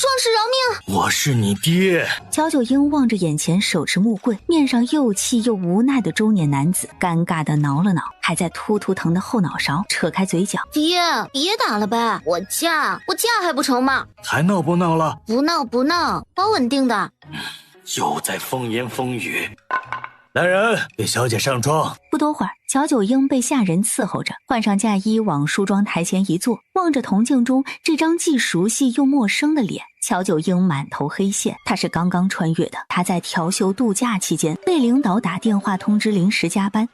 壮士饶命！我是你爹。乔九英望着眼前手持木棍、面上又气又无奈的中年男子，尴尬地挠了挠还在突突疼的后脑勺，扯开嘴角：爹，别打了呗，我嫁还不成吗？还闹不闹了？不闹，保稳定的。又在风言风语。来人，给小姐上妆。不多会儿，乔九英被下人伺候着，换上嫁衣，往梳妆台前一坐，望着铜镜中这张既熟悉又陌生的脸。乔九英满头黑线，她是刚刚穿越的。她在调休度假期间被领导打电话通知临时加班，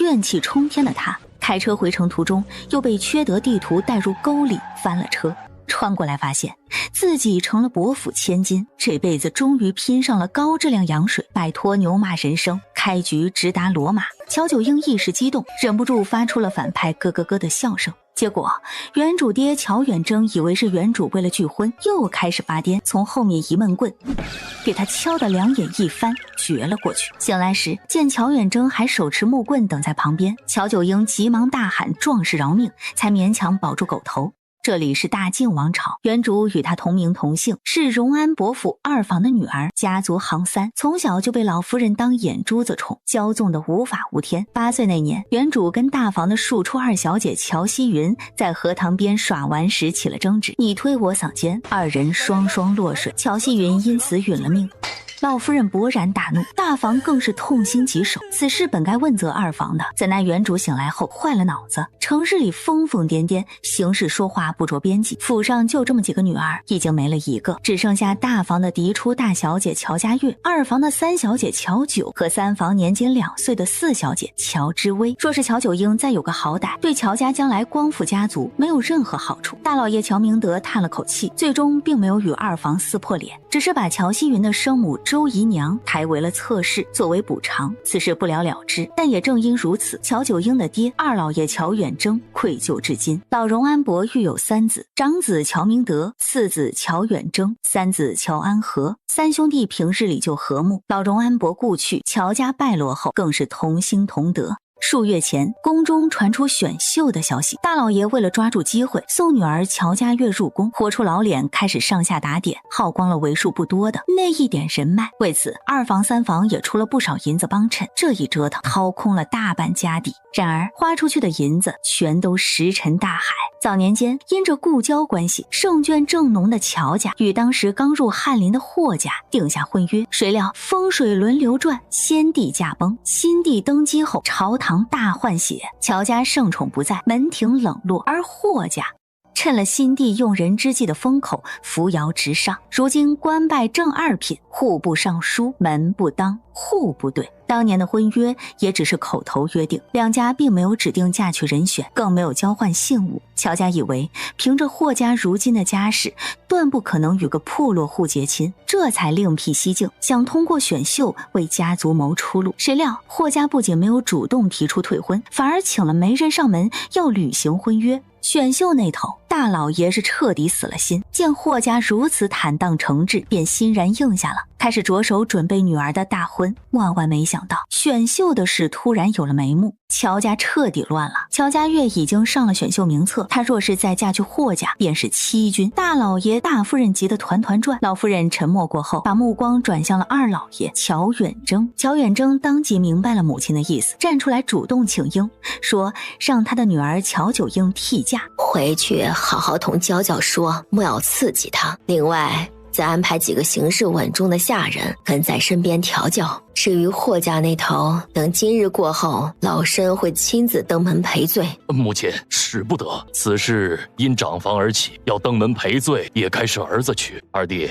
怨气冲天的她开车回程途中又被缺德地图带入沟里翻了车。穿过来发现自己成了伯府千金，这辈子终于拼上了高质量羊水，摆脱牛马人生，开局直达罗马。乔九英一时激动，忍不住发出了反派咯咯咯的笑声。结果原主爹乔远征以为是原主为了拒婚，又开始发癫，从后面一闷棍给他敲得两眼一翻，绝了过去。醒来时见乔远征还手持木棍等在旁边，乔九英急忙大喊壮士饶命，才勉强保住狗头。这里是大晋王朝，原主与他同名同姓，是荣安伯府二房的女儿，家族行三，从小就被老夫人当眼珠子宠，骄纵的无法无天。8岁那年，原主跟大房的庶出二小姐乔希云在荷塘边耍玩时起了争执，你推我搡间，二人双双落水，乔希云因此殒了命。老夫人勃然大怒，大房更是痛心疾首。此事本该问责二房的，怎奈原主醒来后坏了脑子，城市里疯疯癫癫，行事说话不着边际。府上就这么几个女儿，已经没了一个，只剩下大房的嫡出大小姐乔家月，二房的三小姐乔九和三房年仅2岁的四小姐乔之薇。若是乔九英再有个好歹，对乔家将来光复家族没有任何好处。大老爷乔明德叹了口气，最终并没有与二房撕破脸，只是把乔希云的生母周姨娘抬为了侧室作为补偿，此事不了了之。但也正因如此，乔九英的爹二老爷乔远征愧疚至今。老荣安伯育有3子，长子乔明德，次子乔远征，三子乔安和。三兄弟平日里就和睦，老荣安伯故去，乔家败落后更是同心同德。数月前，宫中传出选秀的消息，大老爷为了抓住机会，送女儿乔家月入宫，活出老脸，开始上下打点，耗光了为数不多的那一点人脉。为此，二房三房也出了不少银子帮衬，这一折腾，掏空了大半家底。然而，花出去的银子全都石沉大海。早年间，因着故交关系，胜券正浓的乔家与当时刚入翰林的霍家定下婚约。谁料风水轮流转，先帝驾崩，新帝登基后，朝堂大换血，乔家盛宠不在，门庭冷落，而霍家趁了新帝用人之际的风口，扶摇直上。如今官拜正二品，户部尚书，门不当户不对。当年的婚约也只是口头约定，两家并没有指定嫁娶人选，更没有交换信物。乔家以为凭着霍家如今的家世，断不可能与个破落户结亲，这才另辟蹊径，想通过选秀为家族谋出路。谁料霍家不仅没有主动提出退婚，反而请了媒人上门要履行婚约。选秀那头，大老爷是彻底死了心，见霍家如此坦荡诚挚，便欣然应下了，开始着手准备女儿的大婚。万万没想到，选秀的事突然有了眉目，乔家彻底乱了。乔家月已经上了选秀名册，她若是再嫁去霍家，便是欺君。大老爷大夫人急得团团转。老夫人沉默过后，把目光转向了二老爷乔远征。乔远征当即明白了母亲的意思，站出来主动请缨，说让他的女儿乔九英替嫁。回去好好同娇娇说，莫要刺激她。另外再安排几个行事稳重的下人跟在身边调教。至于霍家那头，等今日过后，老身会亲自登门赔罪。母亲，使不得，此事因长房而起，要登门赔罪也该是儿子去。二弟，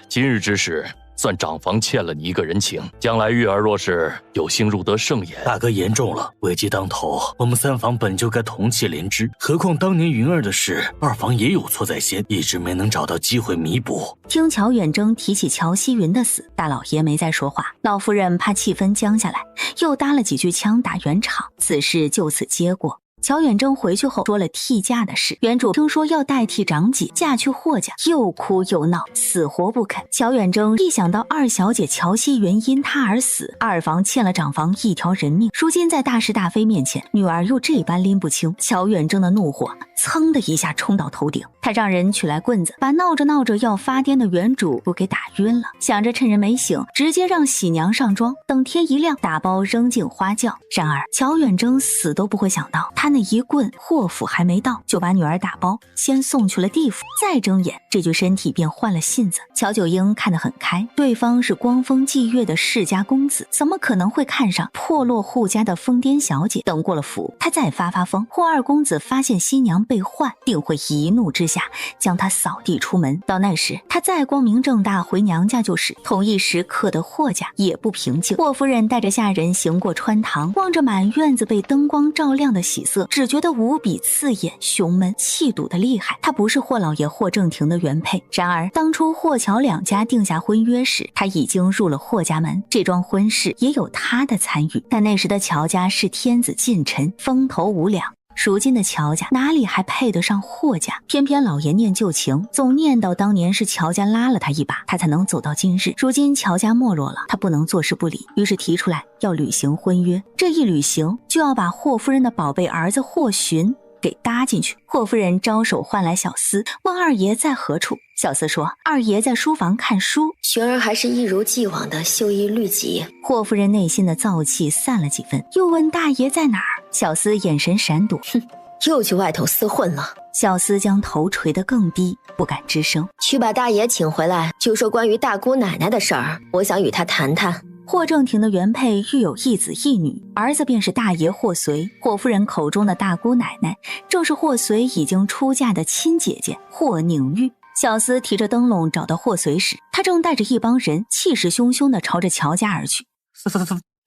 今日之事算长房欠了你一个人情，将来月儿若是有幸入得圣颜，大哥言重了，危机当头，我们三房本就该同气连枝，何况当年云儿的事，二房也有错在先，一直没能找到机会弥补。听乔远征提起乔希云的死，大老爷没再说话，老夫人怕气氛僵下来，又搭了几句枪打圆场，此事就此接过。乔远征回去后说了替嫁的事，原主听说要代替长姐嫁去霍家，又哭又闹，死活不肯。乔远征一想到二小姐乔希云因他而死，二房欠了长房一条人命，如今在大是大非面前，女儿又这般拎不清，乔远征的怒火噌的一下冲到头顶。他让人取来棍子，把闹着闹着要发癫的原主都给打晕了，想着趁人没醒，直接让喜娘上妆，等天一亮打包扔进花轿。然而乔远征死都不会想到，他那一棍霍府还没到，就把女儿打包先送去了地府，再睁眼这具身体便换了性子。乔九英看得很开，对方是光风霁月的世家公子，怎么可能会看上破落户家的疯癫小姐？等过了府，他再发疯，霍二公子发现新娘被换，定会一怒之下将他扫地出门。到那时他再光明正大回娘家就是，同一时刻的霍家也不平静。霍夫人带着下人行过穿堂，望着满院子被灯光照亮的喜色，只觉得无比刺眼、胸闷、气堵的厉害。他不是霍老爷霍正廷的原配，然而当初霍乔两家定下婚约时，他已经入了霍家门，这桩婚事也有他的参与。但那时的乔家是天子近臣，风头无两，如今的乔家哪里还配得上霍家？偏偏老爷念旧情，总念叨当年是乔家拉了他一把，他才能走到今日。如今乔家没落了，他不能坐视不理，于是提出来要履行婚约。这一履行，就要把霍夫人的宝贝儿子霍寻给搭进去。霍夫人招手唤来小厮，问二爷在何处。小厮说二爷在书房看书。寻儿还是一如既往的绣衣律己。霍夫人内心的燥气散了几分，又问大爷在哪儿。小厮眼神闪躲，哼，又去外头厮混了。小厮将头垂得更低，不敢吱声。去把大爷请回来，就说关于大姑奶奶的事儿，我想与他谈谈。霍正廷的原配育有一子一女，儿子便是大爷霍随。霍夫人口中的大姑奶奶，正是霍随已经出嫁的亲姐姐霍宁玉。小厮提着灯笼找到霍随时，他正带着一帮人气势汹汹地朝着乔家而去。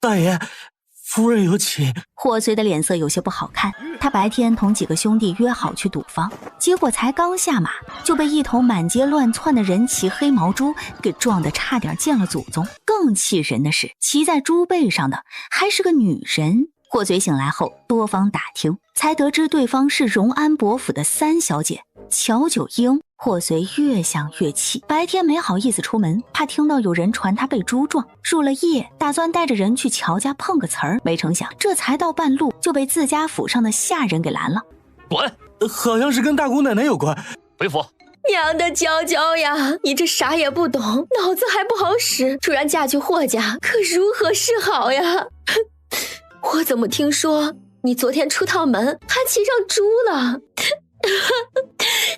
大爷，夫人有请。霍随的脸色有些不好看，他白天同几个兄弟约好去赌坊，结果才刚下马，就被一头满街乱窜的人骑黑毛猪给撞得差点见了祖宗。更气人的是，骑在猪背上的还是个女人。霍随醒来后多方打听，才得知对方是荣安伯府的三小姐乔九英。霍随越想越气，白天没好意思出门，怕听到有人传他被猪撞。入了夜，打算带着人去乔家碰个瓷儿，没成想这才到半路就被自家府上的下人给拦了。滚！好像是跟大姑奶奶有关。回府。娘的娇娇呀，你这啥也不懂，脑子还不好使，突然嫁去霍家，可如何是好呀？我怎么听说你昨天出趟门还骑上猪了？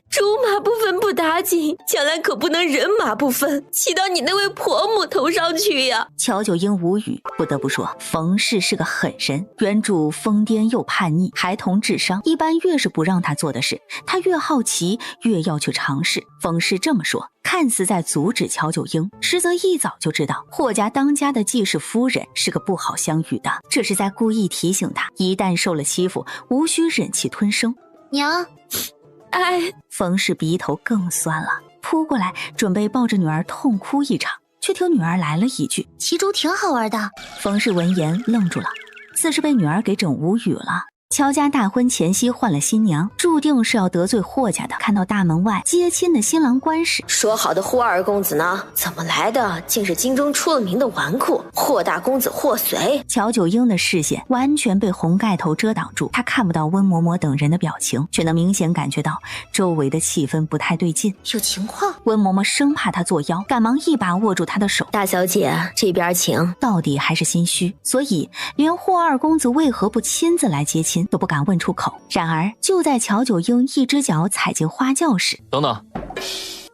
猪马不分不打紧，将来可不能人马不分，骑到你那位婆母头上去呀！乔九英无语，不得不说冯氏是个狠人，原主疯癫又叛逆，孩童智商，一般越是不让他做的事，他越好奇，越要去尝试。冯氏这么说，看似在阻止乔九英，实则一早就知道霍家当家的季氏夫人是个不好相与的，这是在故意提醒他，一旦受了欺负，无需忍气吞声。娘，哎，冯氏鼻头更酸了，扑过来准备抱着女儿痛哭一场，却听女儿来了一句：“骑猪挺好玩的。”冯氏闻言愣住了，似是被女儿给整无语了。乔家大婚前夕换了新娘，注定是要得罪霍家的。看到大门外接亲的新郎官时，说好的霍二公子呢？怎么来的竟是京中出了名的纨绔霍大公子霍随？乔九英的视线完全被红盖头遮挡住，他看不到温嬷嬷等人的表情，却能明显感觉到周围的气氛不太对劲，有情况。温嬷嬷生怕他作妖，赶忙一把握住他的手。大小姐，这边请。到底还是心虚，所以连霍二公子为何不亲自来接亲都不敢问出口。然而就在乔九英一只脚踩进花轿时，等等，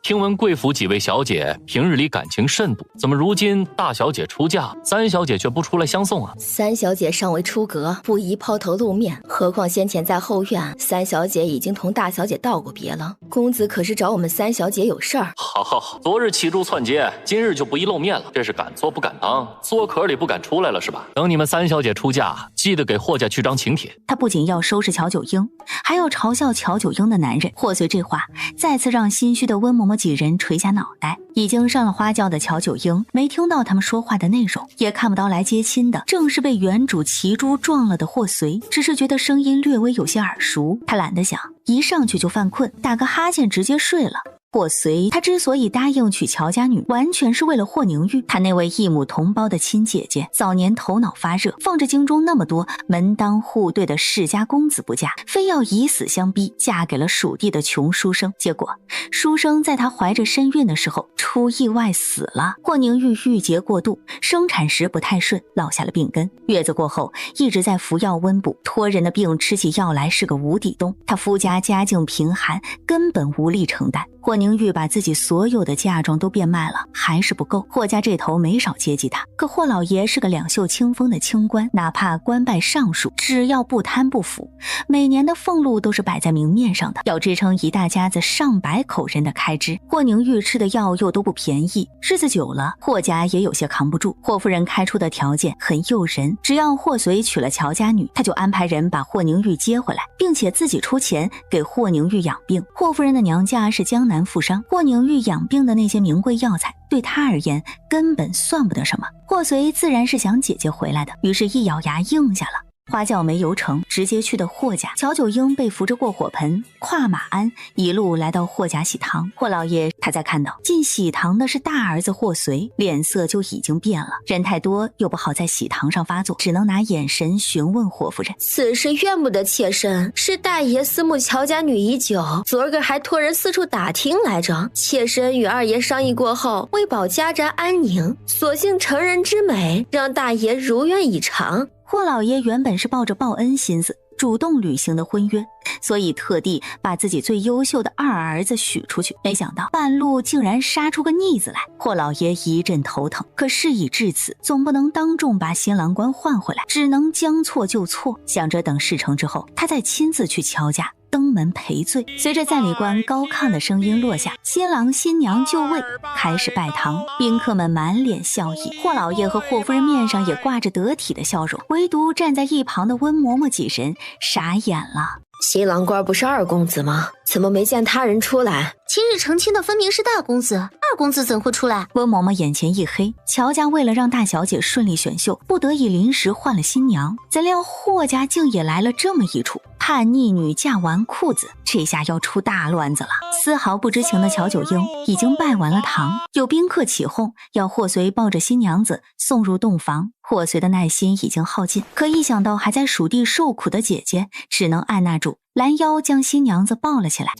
听闻贵府几位小姐平日里感情甚笃，怎么如今大小姐出嫁，三小姐却不出来相送啊？三小姐尚未出阁，不宜抛头露面，何况先前在后院，三小姐已经同大小姐道过别了。公子可是找我们三小姐有事儿？好，昨日起猪窜街，今日就不宜露面了，这是敢做不敢当，缩壳里不敢出来了是吧？等你们三小姐出嫁，记得给霍家去张请帖。他不仅要收拾乔九英，还要嘲笑乔九英的男人。霍随这话再次让心虚的温嬷嬷几人垂下脑袋。已经上了花轿的乔九英没听到他们说话的内容，也看不到来接亲的正是被原主骑猪撞了的霍随，只是觉得声音略微有些耳熟。他懒得想，一上去就犯困，打个哈欠直接睡了。霍随他之所以答应娶乔家女，完全是为了霍宁玉，他那位异母同胞的亲姐姐，早年头脑发热，放着京中那么多门当户对的世家公子不嫁，非要以死相逼，嫁给了蜀地的穷书生。结果书生在她怀着身孕的时候出意外死了。霍宁玉郁结过度，生产时不太顺，落下了病根。月子过后一直在服药温补，托人的病吃起药来是个无底洞。他夫家家境贫寒，根本无力承担。霍宁玉把自己所有的嫁妆都变卖了，还是不够。霍家这头没少接济他，可霍老爷是个两袖清风的清官，哪怕官拜尚书，只要不贪不腐，每年的俸禄都是摆在明面上的，要支撑一大家子上百口人的开支。霍宁玉吃的药又都不便宜，日子久了，霍家也有些扛不住。霍夫人开出的条件很诱人，只要霍随娶了乔家女，他就安排人把霍宁玉接回来，并且自己出钱给霍宁玉养病。霍夫人的娘家是江南富商，霍宁玉养病的那些名贵药材对他而言根本算不得什么。霍随自然是想姐姐回来的，于是一咬牙应下了。花轿没游成，直接去的霍家。乔九英被扶着过火盆，跨马鞍，一路来到霍家喜堂。霍老爷他才看到进喜堂的是大儿子霍随，脸色就已经变了。人太多又不好在喜堂上发作，只能拿眼神询问霍夫人。此事怨不得妾身，是大爷思慕乔家女已久，昨儿个还托人四处打听来着。妾身与二爷商议过后，为保家宅安宁，索性成人之美，让大爷如愿以偿。霍老爷原本是抱着报恩心思主动履行的婚约，所以特地把自己最优秀的二儿子许出去，没想到半路竟然杀出个逆子来。霍老爷一阵头疼，可事已至此，总不能当众把新郎官换回来，只能将错就错，想着等事成之后，他再亲自去乔家登门赔罪。随着赞礼官高亢的声音落下，新郎新娘就位，开始拜堂。宾客们满脸笑意，霍老爷和霍夫人面上也挂着得体的笑容，唯独站在一旁的温嬷嬷几人傻眼了。新郎官不是二公子吗？怎么没见他人出来？今日成亲的分明是大公子，二公子怎会出来？温嬷嬷眼前一黑，乔家为了让大小姐顺利选秀，不得已临时换了新娘，怎料霍家竟也来了这么一出，叛逆女嫁纨绔子，这下要出大乱子了。丝毫不知情的乔九英已经拜完了堂，有宾客起哄要霍随抱着新娘子送入洞房。霍随的耐心已经耗尽，可一想到还在蜀地受苦的姐姐，只能按捺住，拦腰将新娘子抱了起来。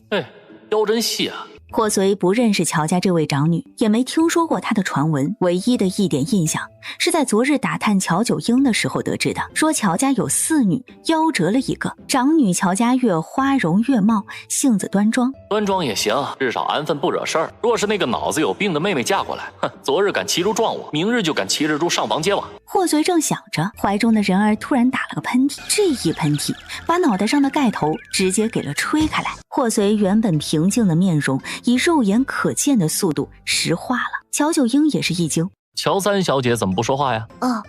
腰真细啊！霍随不认识乔家这位长女，也没听说过她的传闻，唯一的一点印象是在昨日打探乔九英的时候得知的，说乔家有4女，夭折了一个。长女乔家月花容月貌，性子端庄。端庄也行，至少安分不惹事儿。若是那个脑子有病的妹妹嫁过来，昨日敢骑猪撞我，明日就敢骑着猪上房揭瓦。霍随正想着，怀中的人儿突然打了个喷嚏，这一喷嚏把脑袋上的盖头直接给了吹开来。霍随原本平静的面容以肉眼可见的速度石化了。乔九英也是一惊，乔三小姐怎么不说话呀？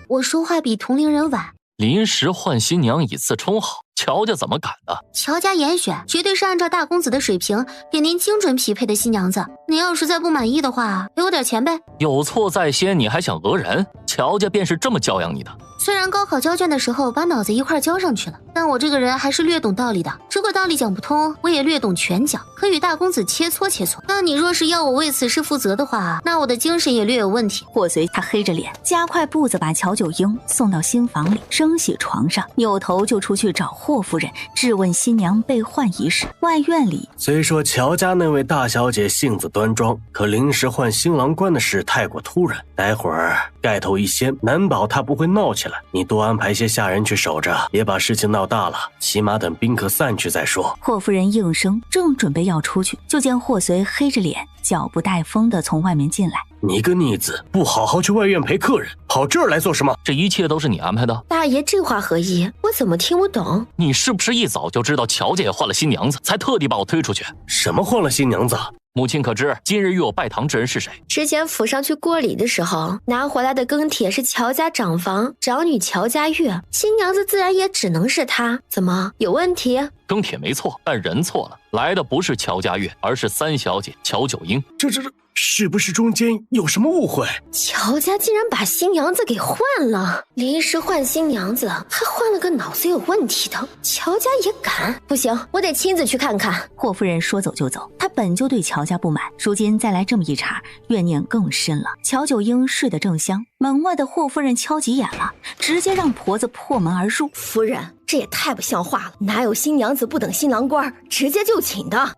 我说话比同龄人晚。临时换新娘以次充好，乔家怎么敢的？乔家严选，绝对是按照大公子的水平给您精准匹配的新娘子。您要是再不满意的话，给我点钱呗。有错在先，你还想讹人？乔家便是这么教养你的。虽然高考交卷的时候把脑子一块交上去了，但我这个人还是略懂道理的。如果道理讲不通，我也略懂拳脚，可与大公子切磋切磋。但你若是要我为此事负责的话，那我的精神也略有问题。霍随他黑着脸，加快步子把乔九英送到新房里，升洗床上，扭头就出去找霍夫人质问新娘被换一事。外院里，虽说乔家那位大小姐性子端庄，可临时换新郎官的事太过突然，待会儿盖头一掀，难保她不会闹起来。你多安排些下人去守着，别把事情闹大了，起码等宾客散去再说。霍夫人应声，正准备要出去，就见霍随黑着脸脚不带风的从外面进来。你个逆子，不好好去外院陪客人，跑这儿来做什么？这一切都是你安排的？大爷这话何意？我怎么听不懂？你是不是一早就知道乔家也换了新娘子，才特地把我推出去？什么换了新娘子？母亲可知今日与我拜堂之人是谁？之前府上去过礼的时候，拿回来的庚帖是乔家长房长女乔家月，新娘子自然也只能是她。怎么有问题？庚帖没错，但人错了，来的不是乔家月，而是三小姐乔九英。这是不是中间有什么误会？乔家竟然把新娘子给换了，临时换新娘子，还换了个脑子有问题的。乔家也敢？不行，我得亲自去看看。霍夫人说走就走，她本就对乔家不满，如今再来这么一茬，怨念更深了。乔九英睡得正香，门外的霍夫人敲急眼了，直接让婆子破门而入。夫人，这也太不像话了，哪有新娘子不等新郎官直接就请的？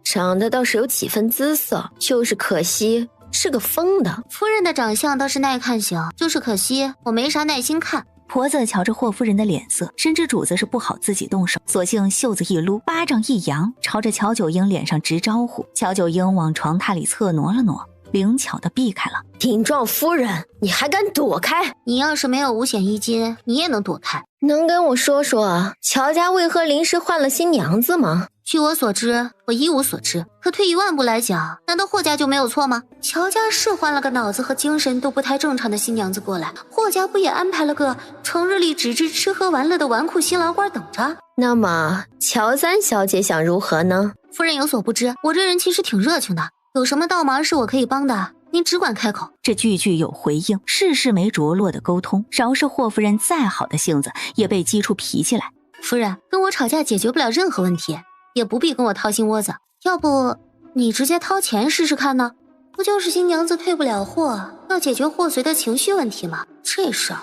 长得倒是有几分姿色，就是可惜是个疯的。夫人的长相倒是耐看型，就是可惜我没啥耐心看。婆子瞧着霍夫人的脸色，深知主子是不好自己动手，索性袖子一撸，巴掌一扬，朝着乔九英脸上直招呼。乔九英往床榻里侧挪了挪，灵巧地避开了。顶撞夫人，你还敢躲开？你要是没有五险一金，你也能躲开。能跟我说说乔家为何临时换了新娘子吗？据我所知，我一无所知。可退一万步来讲，难道霍家就没有错吗？乔家是换了个脑子和精神都不太正常的新娘子过来，霍家不也安排了个成日里只知吃喝玩乐的纨绔新郎官等着？那么乔三小姐想如何呢？夫人有所不知，我这人其实挺热情的，有什么倒忙是我可以帮的，您只管开口。这句句有回应，事事没着落的沟通，饶是霍夫人再好的性子也被激出脾气来。夫人，跟我吵架解决不了任何问题，也不必跟我掏心窝子，要不你直接掏钱试试看呢？不就是新娘子退不了货，要解决霍随的情绪问题吗？这事儿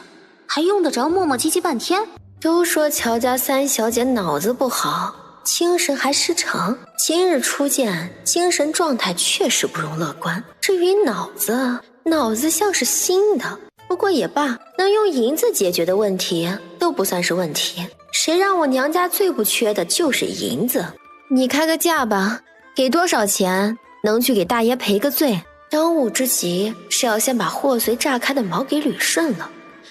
还用得着磨磨唧唧半天？都说乔家三小姐脑子不好，精神还失常，今日初见，精神状态确实不容乐观。至于脑子像是新的，不过也罢，能用银子解决的问题都不算是问题。谁让我娘家最不缺的就是银子？你开个价吧，给多少钱能去给大爷赔个罪？当务之急是要先把霍随炸开的毛给捋顺了，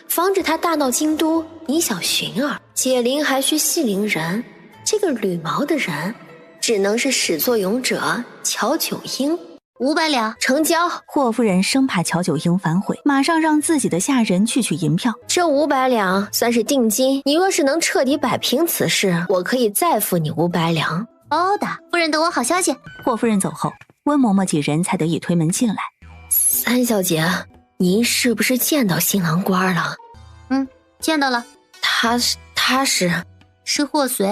防止他大闹京都影响寻儿。解铃还需系铃人，这个捋毛的人只能是始作俑者乔九英。500两成交。霍夫人生怕乔九英反悔，马上让自己的下人去取银票。这500两算是定金，你若是能彻底摆平此事，我可以再付你500两。包的。夫人等我好消息。霍夫人走后，温嬷嬷几人才得以推门进来。三小姐，您是不是见到新郎官了？见到了。他是霍随。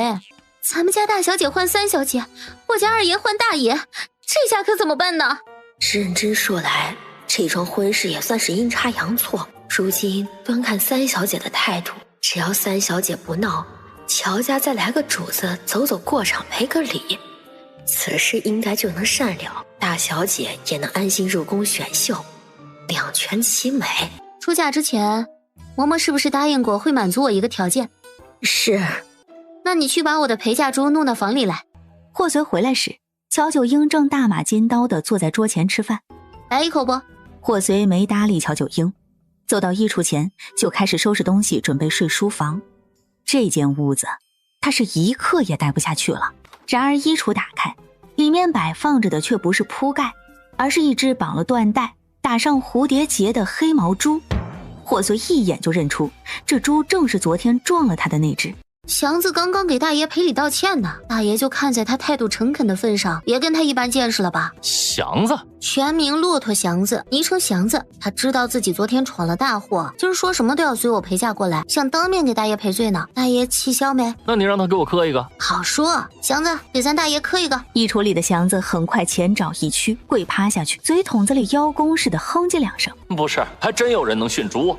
咱们家大小姐换三小姐，我家二爷换大爷，这下可怎么办呢？认真说来，这桩婚事也算是阴差阳错。如今端看三小姐的态度，只要三小姐不闹，乔家再来个主子走走过场赔个礼，此事应该就能善了，大小姐也能安心入宫选秀，两全其美。出嫁之前，嬷嬷是不是答应过会满足我一个条件？是。那你去把我的陪嫁珠弄到房里来。霍随回来时，乔九英正大马金刀地坐在桌前吃饭。来一口不？霍随没搭理乔九英，走到衣橱前就开始收拾东西，准备睡书房。这间屋子他是一刻也待不下去了。然而衣橱打开，里面摆放着的却不是铺盖，而是一只绑了缎带打上蝴蝶结的黑毛猪。霍随一眼就认出这猪正是昨天撞了他的那只。祥子刚刚给大爷赔礼道歉呢，大爷就看在他态度诚恳的份上，别跟他一般见识了吧。祥子全名骆驼祥子，昵称祥子。他知道自己昨天闯了大祸，今儿说什么都要随我陪嫁过来，想当面给大爷赔罪呢。大爷气消没？那你让他给我磕一个。好说，祥子给咱大爷磕一个。衣橱里的祥子很快前爪一屈，跪趴下去，嘴筒子里邀功似的哼唧2声。不是，还真有人能驯猪。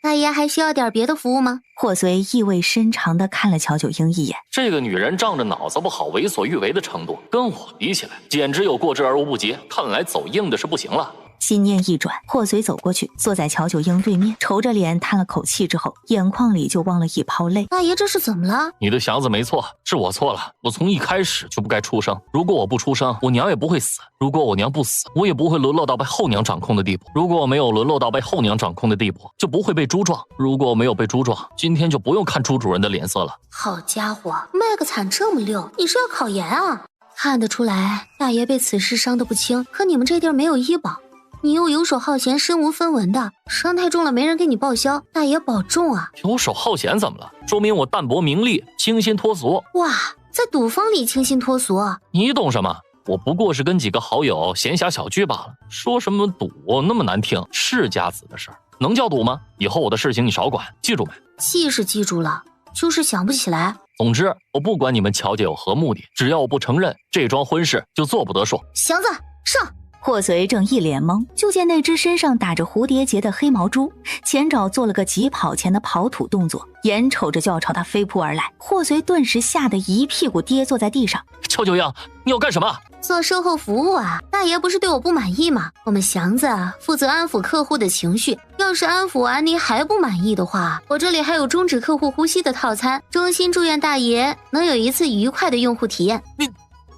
大爷还需要点别的服务吗？霍随意味深长地看了乔九英一眼。这个女人仗着脑子不好为所欲为的程度，跟我比起来简直有过之而无不及，看来走硬的是不行了。心念一转，霍随走过去，坐在乔九英对面，愁着脸叹了口气之后，眼眶里就忘了一泡泪。大爷这是怎么了？你的祥子没错，是我错了，我从一开始就不该出生。如果我不出生，我娘也不会死；如果我娘不死，我也不会沦落到被后娘掌控的地步；如果我没有沦落到被后娘掌控的地步，就不会被猪撞；如果我没有被猪撞，今天就不用看猪主人的脸色了。好家伙，卖个惨这么溜，你是要考研啊？看得出来，大爷被此事伤得不轻。可你们这地儿没有医保，你又游手好闲，身无分文的，伤太重了没人给你报销。大爷保重啊！游手好闲怎么了？说明我淡泊名利，清新脱俗。哇，在赌坊里清新脱俗啊！你懂什么？我不过是跟几个好友闲暇小聚罢了。说什么赌那么难听，世家子的事儿能叫赌吗？以后我的事情你少管，记住没？记是记住了，就是想不起来。总之，我不管你们乔姐有何目的，只要我不承认，这桩婚事就做不得数。祥子，上！霍随正一脸懵，就见那只身上打着蝴蝶结的黑毛猪前爪做了个急跑前的跑土动作，眼瞅着就要朝他飞扑而来。霍随顿时吓得一屁股跌坐在地上。乔九英，你要干什么？做售后服务啊！大爷不是对我不满意吗？我们祥子负责安抚客户的情绪，要是安抚完您还不满意的话，我这里还有终止客户呼吸的套餐，衷心祝愿大爷能有一次愉快的用户体验。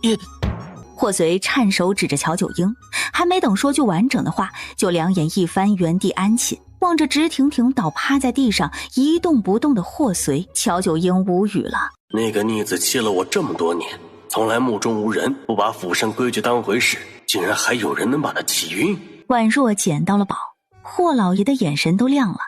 你霍随颤手指着乔九英，还没等说句完整的话，就两眼一翻，原地安寝，望着直挺挺倒趴在地上一动不动的霍随。乔九英无语了。那个逆子欺了我这么多年，从来目中无人，不把府上规矩当回事，竟然还有人能把他气晕。宛若捡到了宝，霍老爷的眼神都亮了，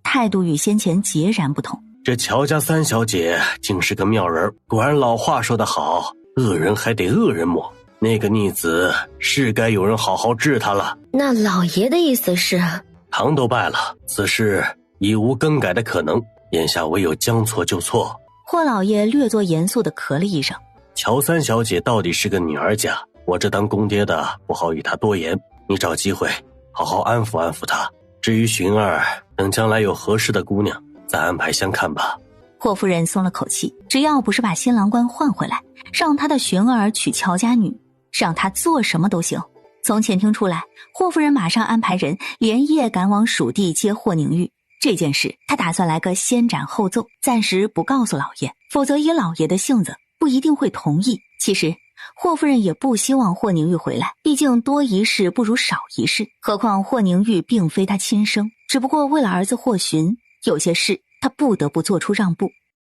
态度与先前截然不同。这乔家三小姐竟是个妙人，果然老话说得好，恶人还得恶人磨。那个逆子是该有人好好治他了。那老爷的意思是，堂都拜了，此事已无更改的可能，眼下唯有将错就错。霍老爷略作严肃地咳了一声。乔三小姐到底是个女儿家，我这当公爹的不好与她多言，你找机会好好安抚安抚她。至于寻儿，等将来有合适的姑娘再安排相看吧。霍夫人松了口气，只要不是把新郎官换回来，让他的寻儿娶乔家女，让他做什么都行。从前厅出来，霍夫人马上安排人连夜赶往蜀地接霍宁玉。这件事他打算来个先斩后奏，暂时不告诉老爷，否则以老爷的性子不一定会同意。其实霍夫人也不希望霍宁玉回来，毕竟多一事不如少一事，何况霍宁玉并非他亲生，只不过为了儿子霍寻，有些事他不得不做出让步。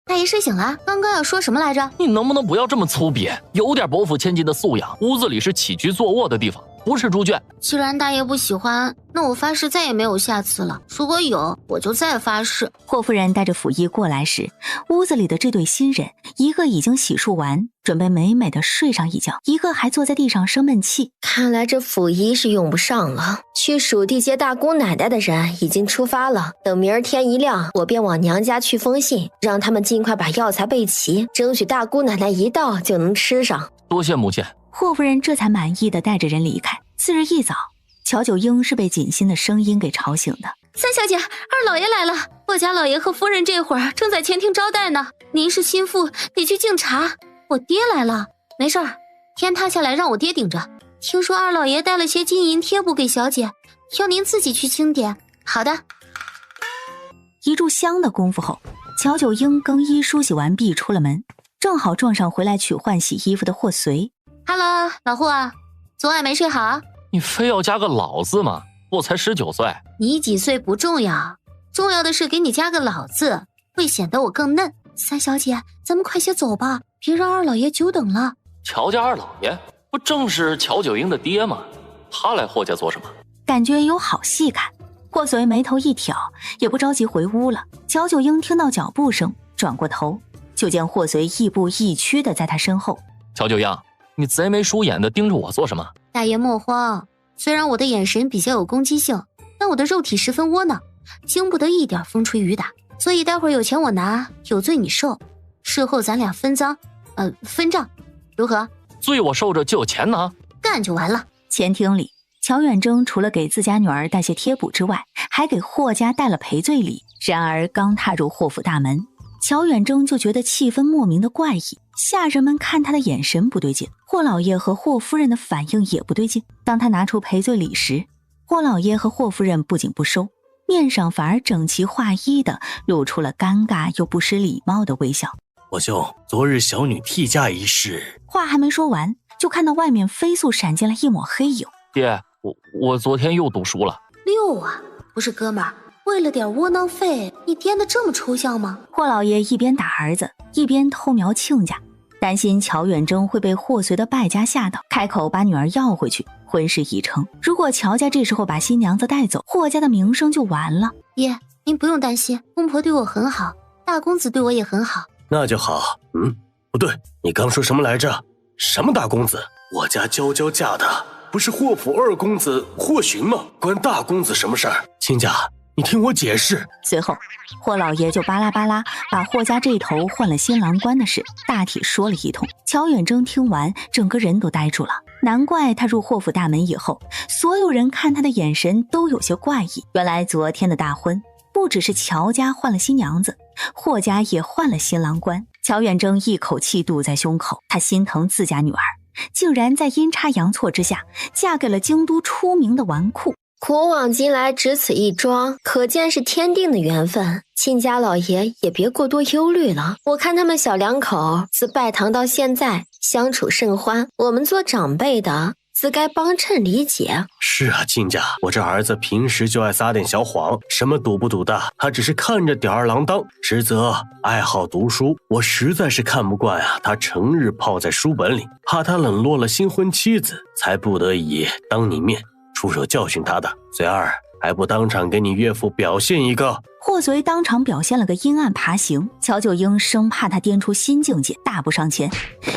大爷睡醒了，刚刚要说什么来着？你能不能不要这么粗鄙？有点伯父千金的素养，屋子里是起居坐卧的地方，不是猪圈。既然大爷不喜欢，那我发誓再也没有下次了。如果有，我就再发誓。霍夫人带着府医过来时，屋子里的这对新人，一个已经洗漱完，准备美美的睡上一觉，一个还坐在地上生闷气。看来这府医是用不上了。去蜀地接大姑奶奶的人已经出发了，等明儿天一亮，我便往娘家去封信，让他们尽快把药材备齐，争取大姑奶奶一到就能吃上。多谢母亲。霍夫人这才满意的带着人离开。次日一早，乔九英是被锦心的声音给吵醒的。三小姐，二老爷来了，霍家老爷和夫人这会儿正在前厅招待呢。您是心腹，得去敬茶。我爹来了，没事儿，天塌下来让我爹顶着。听说二老爷带了些金银贴补给小姐，要您自己去清点。好的。一炷香的功夫后，乔九英更衣梳洗完毕出了门，正好撞上回来取换洗衣服的霍随。Hello， 老霍，昨晚没睡好？你非要加个老字吗？我才19岁。你几岁不重要，重要的是给你加个老字，会显得我更嫩。三小姐，咱们快些走吧，别让二老爷久等了。乔家二老爷不正是乔九英的爹吗？他来霍家做什么？感觉有好戏看。霍随眉头一挑，也不着急回屋了。乔九英听到脚步声，转过头，就见霍随亦步亦趋的在他身后。乔九英，你贼眉鼠眼的盯着我做什么？大爷莫慌，虽然我的眼神比较有攻击性，但我的肉体十分窝囊，经不得一点风吹雨打，所以待会儿有钱我拿，有罪你受，事后咱俩分赃，分账，如何？罪我受着就有钱拿，干就完了。前厅里，乔远征除了给自家女儿带些贴补之外，还给霍家带了赔罪礼。然而刚踏入霍府大门，乔远征就觉得气氛莫名的怪异，下人们看他的眼神不对劲，霍老爷和霍夫人的反应也不对劲。当他拿出赔罪礼时，霍老爷和霍夫人不仅不收，面上反而整齐划一的露出了尴尬又不失礼貌的微笑。我兄，昨日小女替嫁一事。话还没说完，就看到外面飞速闪进来一抹黑影。爹，我昨天又赌输了。6啊，不是哥们儿，为了点窝囊废，你颠得这么抽象吗？霍老爷一边打儿子，一边偷瞄亲家。担心乔远征会被霍随的败家吓到，开口把女儿要回去。婚事已成，如果乔家这时候把新娘子带走，霍家的名声就完了。爷，您不用担心，公婆对我很好，大公子对我也很好。那就好。不对，你刚说什么来着？什么大公子？我家娇娇嫁的不是霍府二公子霍寻吗？关大公子什么事儿？亲家，你听我解释。随后霍老爷就巴拉巴拉把霍家这头换了新郎官的事大体说了一通。乔远征听完整个人都呆住了，难怪他入霍府大门以后，所有人看他的眼神都有些怪异。原来昨天的大婚不只是乔家换了新娘子，霍家也换了新郎官。乔远征一口气堵在胸口，他心疼自家女儿竟然在阴差阳错之下嫁给了京都出名的纨绔。古往今来只此一桩，可见是天定的缘分。亲家老爷也别过多忧虑了，我看他们小两口自拜堂到现在相处甚欢，我们做长辈的自该帮衬理解。是啊，亲家，我这儿子平时就爱撒点小谎，什么赌不赌的，他只是看着吊儿郎当，实则爱好读书。我实在是看不惯啊，他成日泡在书本里，怕他冷落了新婚妻子，才不得已当你面出手教训他的。随儿还不当场给你岳父表现一个？霍随当场表现了个阴暗爬行，乔九英生怕他颠出新境界，大步上前，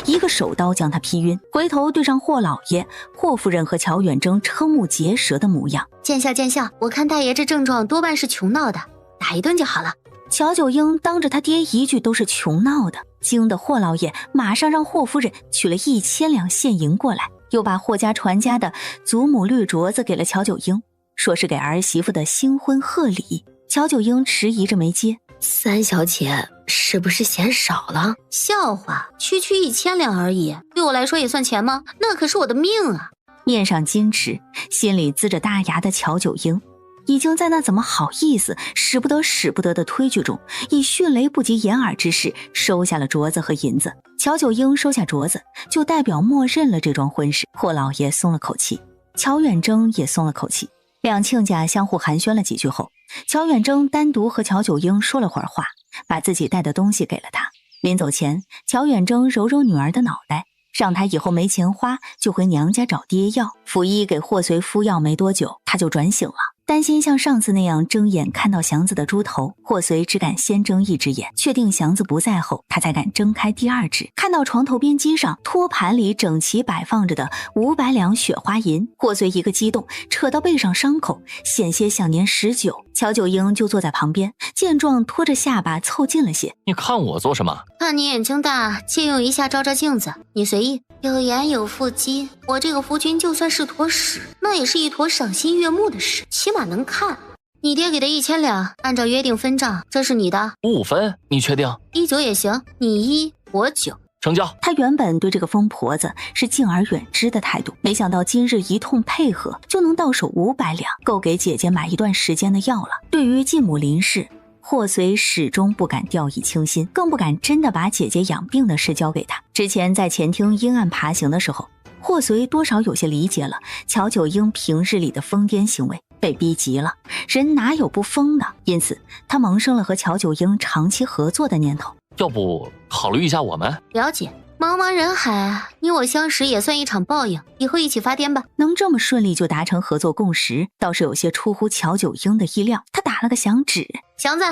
一个手刀将他劈晕，回头对上霍老爷、霍夫人和乔远征瞠目结舌的模样。见笑见笑，我看大爷这症状多半是穷闹的，打一顿就好了。乔九英当着他爹一句都是穷闹的，惊得霍老爷马上让霍夫人取了1000两现银过来，又把霍家传家的祖母绿镯子给了乔九英，说是给儿媳妇的新婚贺礼。乔九英迟疑着没接。三小姐是不是嫌少了？笑话，区1000两而已，对我来说也算钱吗？那可是我的命啊！面上矜持，心里呲着大牙的乔九英已经在那怎么好意思使不得的推举中，以迅雷不及掩耳之势收下了镯子和银子。乔九英收下镯子，就代表默认了这桩婚事。霍老爷松了口气，乔远征也松了口气。两亲家相互寒暄了几句后，乔远征单独和乔九英说了会儿话，把自己带的东西给了他。临走前，乔远征揉揉女儿的脑袋，让她以后没钱花就回娘家找爹要。府医给霍随敷药没多久，他就转醒了。担心像上次那样睁眼看到祥子的猪头，霍随只敢先睁一只眼，确定祥子不在后，他才敢睁开第二只。看到床头边机上托盘里整齐摆放着的500两雪花银，霍随一个激动，扯到背上伤口，险些想念19。乔九英就坐在旁边，见状拖着下巴凑近了些。你看我做什么？看你眼睛大，借用一下照照镜子，你随意。有颜有腹肌，我这个夫君就算是坨屎，那也是一坨赏心悦目的屎，起码能看。你爹给的1000两，按照约定分账，这是你的。5分，你确定？19也行，你1我9，成交。他原本对这个疯婆子是敬而远之的态度，没想到今日一通配合，就能到手500两，够给姐姐买一段时间的药了。对于继母林氏，霍随始终不敢掉以轻心，更不敢真的把姐姐养病的事交给他。之前在前厅阴暗爬行的时候，霍随多少有些理解了乔九英平日里的疯癫行为，被逼急了，人哪有不疯的？因此他萌生了和乔九英长期合作的念头。要不考虑一下我们？了解，茫茫人海，你我相识也算一场报应，以后一起发癫吧。能这么顺利就达成合作共识，倒是有些出乎乔九英的意料。他打了个响指，祥子，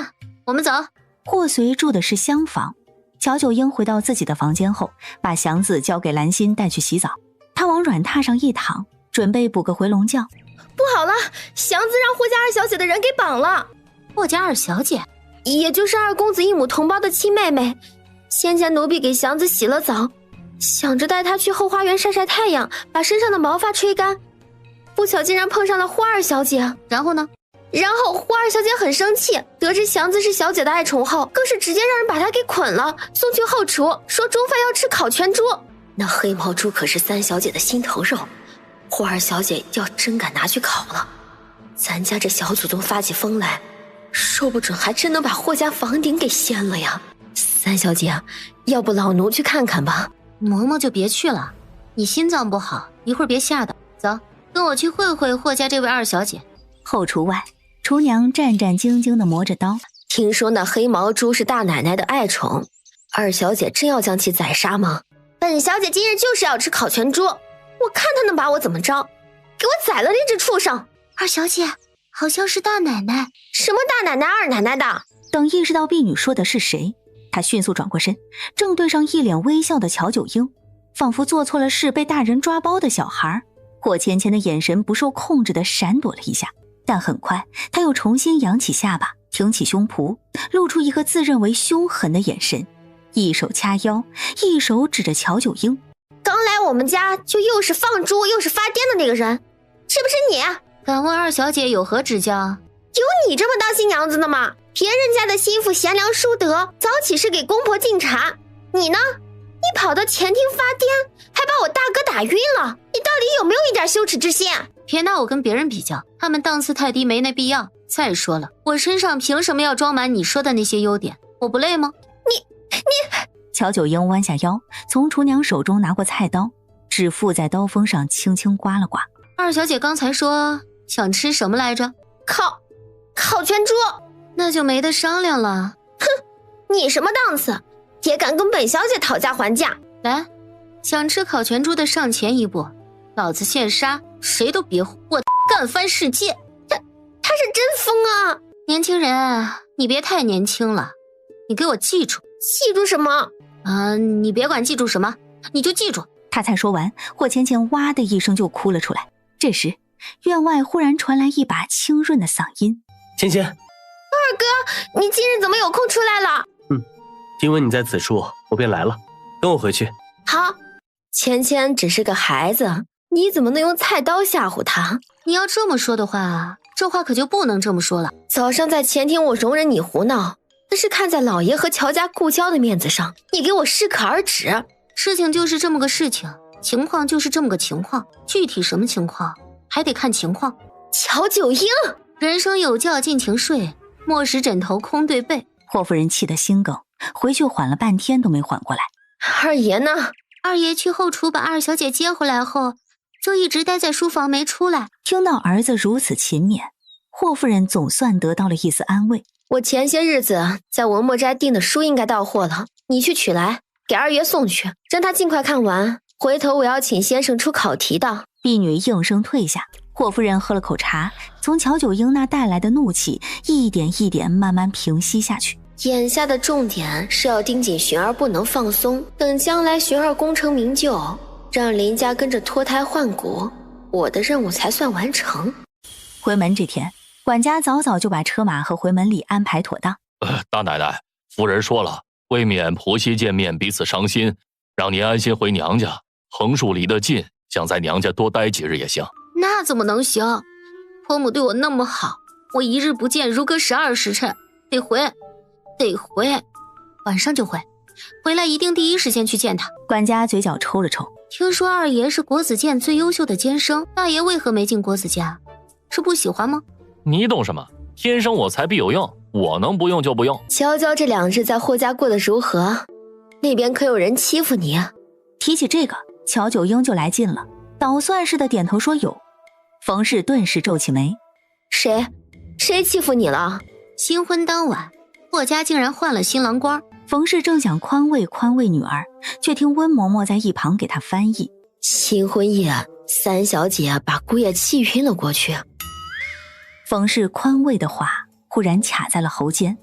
我们走。霍随住的是厢房，乔九英回到自己的房间后，把祥子交给兰心带去洗澡。他往软榻上一躺，准备补个回笼觉。不好了，祥子让霍家二小姐的人给绑了。霍家二小姐，也就是二公子一母同胞的亲妹妹。先前奴婢给祥子洗了澡，想着带她去后花园晒晒太阳，把身上的毛发吹干，不巧竟然碰上了霍二小姐。然后呢？然后霍二小姐很生气，得知祥子是小姐的爱宠后，更是直接让人把她给捆了，送去后厨，说中饭要吃烤全猪。那黑毛猪可是三小姐的心头肉，霍二小姐要真敢拿去烤了，咱家这小祖宗发起疯来，说不准还真能把霍家房顶给掀了呀。三小姐，要不老奴去看看吧？嬷嬷就别去了，你心脏不好，一会儿别吓到。走，跟我去会会霍家这位二小姐。后厨外，厨娘战战兢兢地磨着刀。听说那黑毛猪是大奶奶的爱宠，二小姐真要将其宰杀吗？本小姐今日就是要吃烤全猪，我看她能把我怎么着，给我宰了那只畜生！二小姐，好像是大奶奶。什么大奶奶二奶奶的？等意识到婢女说的是谁，她迅速转过身，正对上一脸微笑的乔九英，仿佛做错了事被大人抓包的小孩。霍芊芊的眼神不受控制地闪躲了一下，但很快她又重新扬起下巴，挺起胸脯，露出一个自认为凶狠的眼神，一手掐腰，一手指着乔九英。刚来我们家就又是放猪又是发癫的那个人，是不是你？敢问二小姐有何指教？有你这么当新娘子的吗？别人家的媳妇贤良淑德，早起是给公婆敬茶，你呢？你跑到前厅发癫，还把我大哥打晕了，你到底有没有一点羞耻之心？别拿我跟别人比较，他们档次太低，没那必要。再说了，我身上凭什么要装满你说的那些优点？我不累吗？你乔九英弯下腰，从厨娘手中拿过菜刀，指腹在刀锋上轻轻刮了刮。二小姐刚才说想吃什么来着？烤全猪，那就没得商量了。哼，你什么档次，也敢跟本小姐讨价还价？来，想吃烤全猪的上前一步，老子现杀，谁都别唬我，干翻世界！他是真疯啊！年轻人，你别太年轻了，你给我记住。记住什么？你别管记住什么，你就记住。他才说完，霍芊芊哇的一声就哭了出来。这时，院外忽然传来一把清润的嗓音：“芊芊，二哥，你今日怎么有空出来了？”“听闻你在此处，我便来了，跟我回去。”“好。”“芊芊只是个孩子，你怎么能用菜刀吓唬她？”“你要这么说的话，这话可就不能这么说了。早上在前厅我容忍你胡闹，那是看在老爷和乔家故交的面子上，你给我适可而止。事情就是这么个事情，情况就是这么个情况，具体什么情况还得看情况。”“乔九英，人生有觉尽情睡，莫使枕头空对背。”霍夫人气得心梗，回去缓了半天都没缓过来。“二爷呢？”“二爷去后厨把二小姐接回来后，就一直待在书房没出来。”听到儿子如此勤勉，霍夫人总算得到了一丝安慰。“我前些日子在文墨斋订的书应该到货了，你去取来，给二爷送去，让他尽快看完。回头我要请先生出考题的。”婢女应声退下。霍夫人喝了口茶，从乔九英那带来的怒气一点一点慢慢平息下去。眼下的重点是要盯紧寻儿不能放松，等将来寻儿功成名就，让林家跟着脱胎换骨，我的任务才算完成。回门这天，管家早早就把车马和回门礼安排妥当。大奶奶，夫人说了，为免婆媳见面彼此伤心，让您安心回娘家。横竖离得近，想在娘家多待几日也行。那怎么能行？婆母对我那么好，我一日不见如隔12时辰，得回，晚上就回，回来一定第一时间去见他。管家嘴角抽了抽，听说二爷是国子监最优秀的监生，大爷为何没进国子监？是不喜欢吗？你懂什么？天生我材必有用，我能不用就不用。娇娇这2日在霍家过得如何？那边可有人欺负你啊？提起这个，乔九英就来劲了，捣蒜似的点头说有。冯氏顿时皱起眉：“谁欺负你了？”新婚当晚，霍家竟然换了新郎官。冯氏正想宽慰女儿，却听温嬷嬷在一旁给她翻译：“新婚夜，三小姐把姑爷气晕了过去。”冯氏宽慰的话忽然卡在了喉间。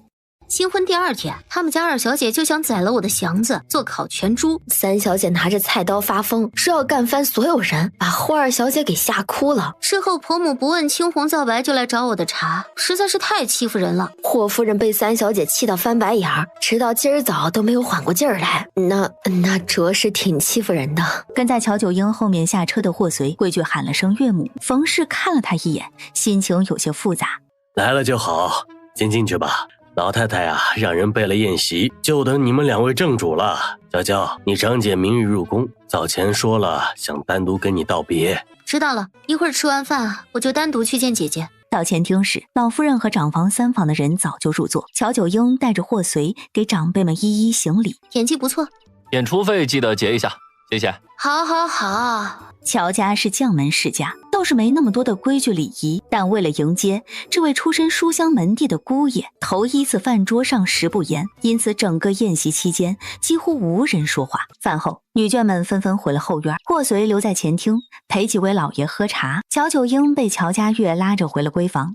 新婚第2天，他们家二小姐就想宰了我的祥子做烤全猪。三小姐拿着菜刀发疯，说要干翻所有人，把霍二小姐给吓哭了。事后婆母不问青红皂白就来找我的茬，实在是太欺负人了。霍夫人被三小姐气到翻白眼儿，直到今儿早都没有缓过劲儿来。那着实挺欺负人的。跟在乔九英后面下车的霍随跪句喊了声岳母。冯氏看了他一眼，心情有些复杂。来了就好，先进去吧。老太太啊，让人备了宴席，就等你们2位正主了。娇娇，你长姐明日入宫，早前说了想单独跟你道别。知道了，一会儿吃完饭我就单独去见姐姐。到前厅时，老夫人和长房3房的人早就入座，乔九英带着霍随给长辈们一一行礼。演技不错，演出费记得结一下，谢谢。好，乔家是将门世家，倒是没那么多的规矩礼仪，但为了迎接这位出身书香门第的姑爷，头一次饭桌上食不言，因此整个宴席期间几乎无人说话。饭后，女眷们纷纷回了后院，霍随留在前厅陪几位老爷喝茶。乔九英被乔家月拉着回了闺房。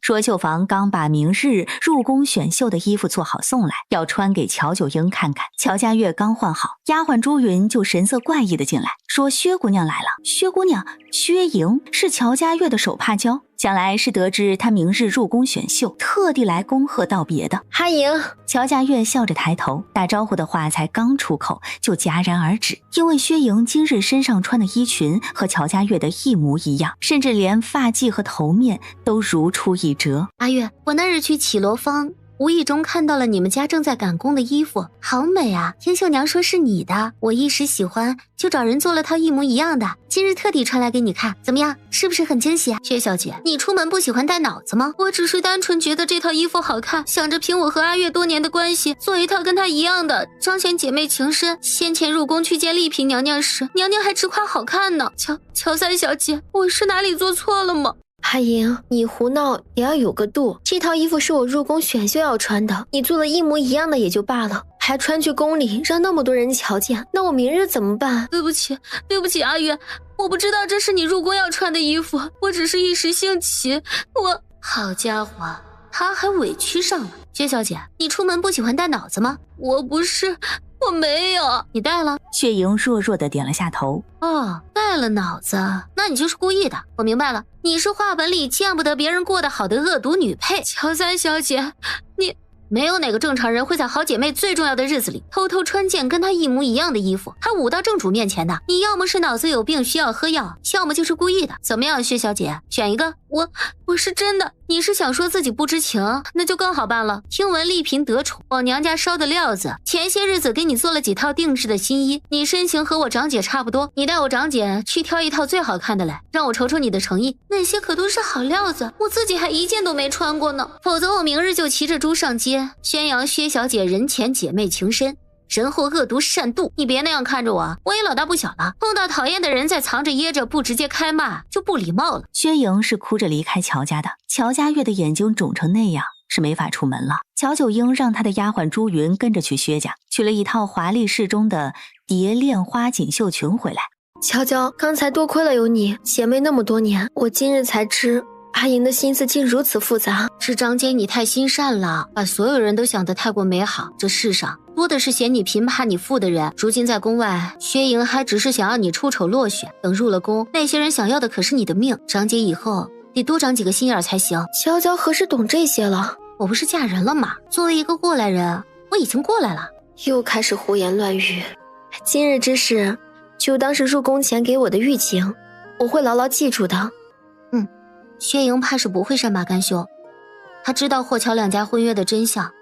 说绣房刚把明日入宫选秀的衣服做好送来，要穿给乔九英看看。乔家月刚换好，丫鬟朱云就神色怪异的进来，说薛姑娘来了。薛姑娘，薛莹是乔家月的手帕交，想来是得知她明日入宫选秀，特地来恭贺道别的。阿莹，乔家月笑着抬头，打招呼的话才刚出口就戛然而止，因为薛莹今日身上穿的衣裙和乔家月的一模一样，甚至连发髻和头面都如出一辙。阿月，我那日去绮罗坊，无意中看到了你们家正在赶工的衣服，好美啊！天秀娘说是你的，我一时喜欢，就找人做了套一模一样的，今日特地穿来给你看，怎么样？是不是很惊喜？薛小姐，你出门不喜欢带脑子吗？我只是单纯觉得这套衣服好看，想着凭我和阿月多年的关系，做一套跟她一样的，彰显姐妹情深。先前入宫去见丽嫔娘娘时，娘娘还直夸好看呢。乔三小姐，我是哪里做错了吗？阿莹，你胡闹也要有个度。这套衣服是我入宫选秀要穿的，你做了一模一样的也就罢了，还穿去宫里让那么多人瞧见，那我明日怎么办？对不起，阿月，我不知道这是你入宫要穿的衣服，我只是一时兴起。好家伙，他还委屈上了。薛小姐，你出门不喜欢带脑子吗？我没有。你带了？薛莹弱弱的点了下头。哦，带了脑子，那你就是故意的。我明白了，你是话本里见不得别人过得好的恶毒女配。乔三小姐，你没有哪个正常人会在好姐妹最重要的日子里偷偷穿件跟她一模一样的衣服，还舞到正主面前的。你要么是脑子有病需要喝药，要么就是故意的。怎么样，薛小姐，选一个。我是真的。你是想说自己不知情，那就更好办了。听闻丽嫔得宠，往娘家烧的料子，前些日子给你做了几套定制的新衣，你身形和我长姐差不多，你带我长姐去挑一套最好看的来，让我瞅瞅你的诚意。那些可都是好料子，我自己还一件都没穿过呢。否则我明日就骑着猪上街，宣扬薛小姐人前姐妹情深，人后恶毒善妒。你别那样看着我也老大不小了，碰到讨厌的人再藏着掖着，不直接开骂就不礼貌了。薛莹是哭着离开乔家的，乔家月的眼睛肿成那样，是没法出门了。乔九英让她的丫鬟朱云跟着去薛家，取了一套华丽适中的蝶恋花锦绣裙回来。乔乔，刚才多亏了有你，姐妹那么多年，我今日才知阿莹的心思竟如此复杂。是张姐你太心善了，把所有人都想得太过美好。这世上多的是嫌你贫怕你富的人。如今在宫外，薛莹还只是想让你出丑落选，等入了宫，那些人想要的可是你的命。张姐以后得多长几个心眼才行。乔乔何时懂这些了？我不是嫁人了吗？作为一个过来人，我已经过来了。又开始胡言乱语。今日之事就当是入宫前给我的预警，我会牢牢记住的。薛莹怕是不会善罢甘休，她知道霍乔两家婚约的真相，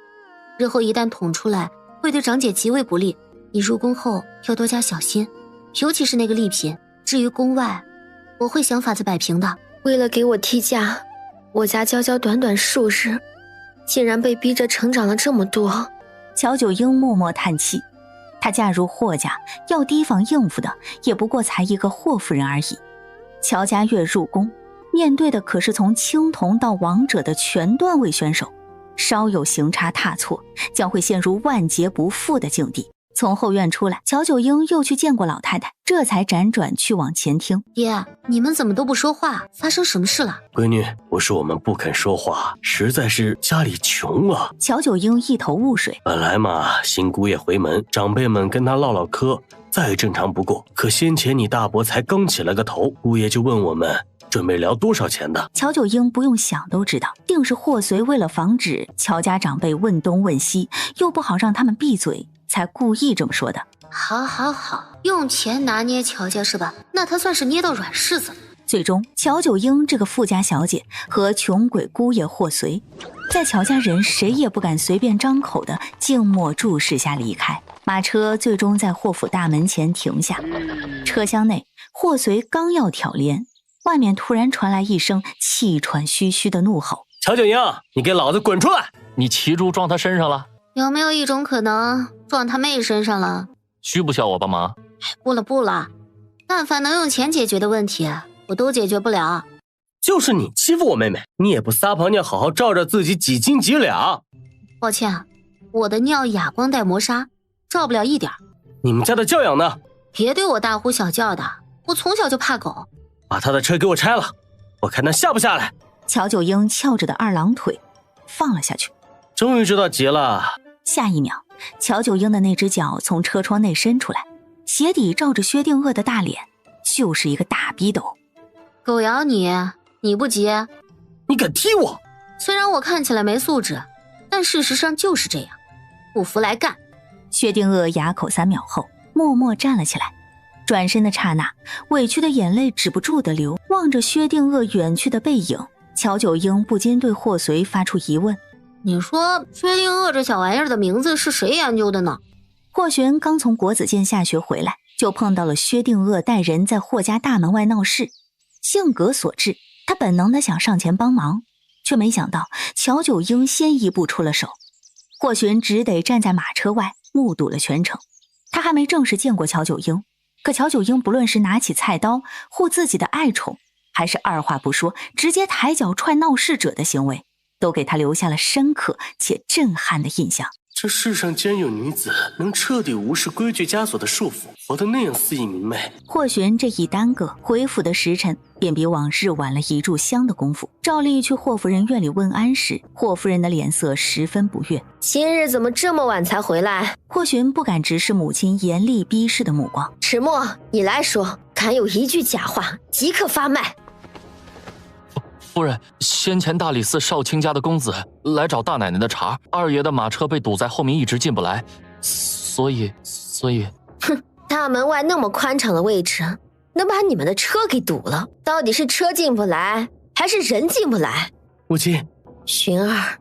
日后一旦捅出来，会对长姐极为不利。你入宫后要多加小心，尤其是那个丽嫔。至于宫外，我会想法子摆平的。为了给我替嫁，我家娇娇短短数日，竟然被逼着成长了这么多。乔九英默默叹气，她嫁入霍家，要提防应付的也不过才一个霍夫人而已。乔家月入宫，面对的可是从青铜到王者的全段位选手，稍有行差踏错，将会陷入万劫不复的境地。从后院出来，乔九英又去见过老太太，这才辗转去往前厅。爹，你们怎么都不说话？发生什么事了？闺女，不是我们不肯说话，实在是家里穷啊。乔九英一头雾水。本来嘛，新姑爷回门，长辈们跟他唠唠嗑，再正常不过。可先前你大伯才刚起了个头，姑爷就问我们准备聊多少钱的。乔九英不用想都知道，定是霍随为了防止乔家长辈问东问西，又不好让他们闭嘴，才故意这么说的。好，用钱拿捏乔家是吧？那他算是捏到软柿子了。最终，乔九英这个富家小姐和穷鬼姑爷霍随，在乔家人谁也不敢随便张口的静默注视下离开。马车最终在霍府大门前停下，车厢内，霍随刚要挑帘，外面突然传来一声气喘吁吁的怒吼：“乔九英，你给老子滚出来！你骑猪撞他身上了？有没有一种可能撞他妹身上了？需不需要我帮忙？不了不了，但凡能用钱解决的问题，我都解决不了。就是你欺负我妹妹，你也不撒泡尿好好照照自己几斤几两。抱歉，我的尿哑光带磨砂，照不了一点。你们家的教养呢？别对我大呼小叫的，我从小就怕狗。把他的车给我拆了，我看他下不下来。乔九英翘着的二郎腿放了下去。终于知道急了。下一秒，乔九英的那只脚从车窗内伸出来，鞋底照着薛定谔的大脸，就是一个大逼斗。狗咬你，你不急？你敢踢我？虽然我看起来没素质，但事实上就是这样。不服来干！薛定谔哑口3秒后，默默站了起来。转身的刹那，委屈的眼泪止不住的流。望着薛定谔远去的背影，乔九英不禁对霍随发出疑问：你说薛定谔这小玩意儿的名字是谁研究的呢？霍玄刚从国子监下学回来，就碰到了薛定谔带人在霍家大门外闹事。性格所致，他本能的想上前帮忙，却没想到乔九英先一步出了手。霍玄只得站在马车外目睹了全程。他还没正式见过乔九英，可乔九英不论是拿起菜刀护自己的爱宠，还是二话不说直接抬脚踹闹事者的行为，都给他留下了深刻且震撼的印象。这世上竟然有女子能彻底无视规矩枷锁的束缚，活得那样肆意明媚。霍玄这一耽搁，回府的时辰便比往日晚了1炷香的功夫。照例去霍夫人院里问安时，霍夫人的脸色十分不悦。今日怎么这么晚才回来？霍玄不敢直视母亲严厉逼视的目光。迟默，你来说，敢有一句假话，即刻发卖。夫人，先前大理寺少卿家的公子来找大奶奶的茬，二爷的马车被堵在后面，一直进不来，所以……哼，大门外那么宽敞的位置，能把你们的车给堵了？到底是车进不来，还是人进不来？母亲，寻儿，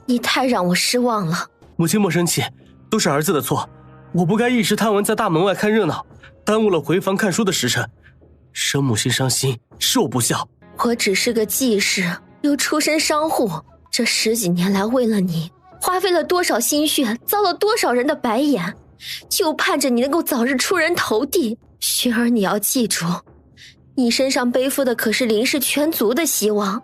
你太让我失望了。母亲莫生气，都是儿子的错，我不该一时贪玩，在大门外看热闹，耽误了回房看书的时辰，生母心伤心，是我不孝。我只是个技师，又出身商户，这10几年来为了你，花费了多少心血，遭了多少人的白眼，就盼着你能够早日出人头地。寻儿，你要记住，你身上背负的可是林氏全族的希望，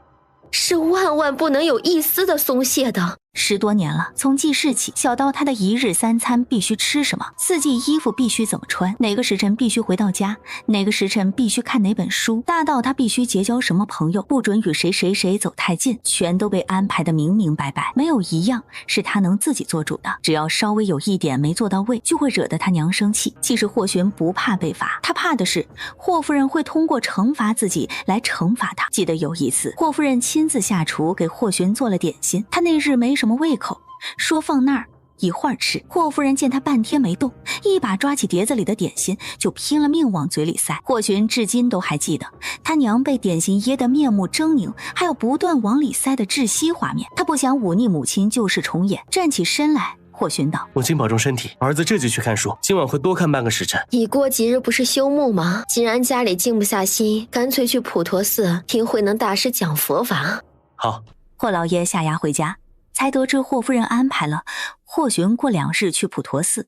是万万不能有一丝的松懈的。10多年了，从记事起，小到他的1日3餐必须吃什么，4季衣服必须怎么穿，哪个时辰必须回到家，哪个时辰必须看哪本书，大到他必须结交什么朋友，不准与谁走太近，全都被安排得明明白白，没有一样是他能自己做主的。只要稍微有一点没做到位，就会惹得他娘生气。其实霍玄不怕被罚，他怕的是霍夫人会通过惩罚自己来惩罚他。记得有一次，霍夫人亲自下厨给霍玄做了点心，他那日没什么胃口，说放那儿一会儿吃。霍夫人见他半天没动，一把抓起碟子里的点心就拼了命往嘴里塞。霍玄至今都还记得他娘被点心噎得面目狰狞，还有不断往里塞的窒息画面。他不想忤逆母亲旧事重演，站起身来，霍玄道：母亲保重身体，儿子这就去看书，今晚会多看半个时辰。已过几日不是休沐吗？既然家里静不下心，干脆去普陀寺听慧能大师讲佛法。好。霍老爷下衙回家，才得知霍夫人安排了霍玄过2日去普陀寺。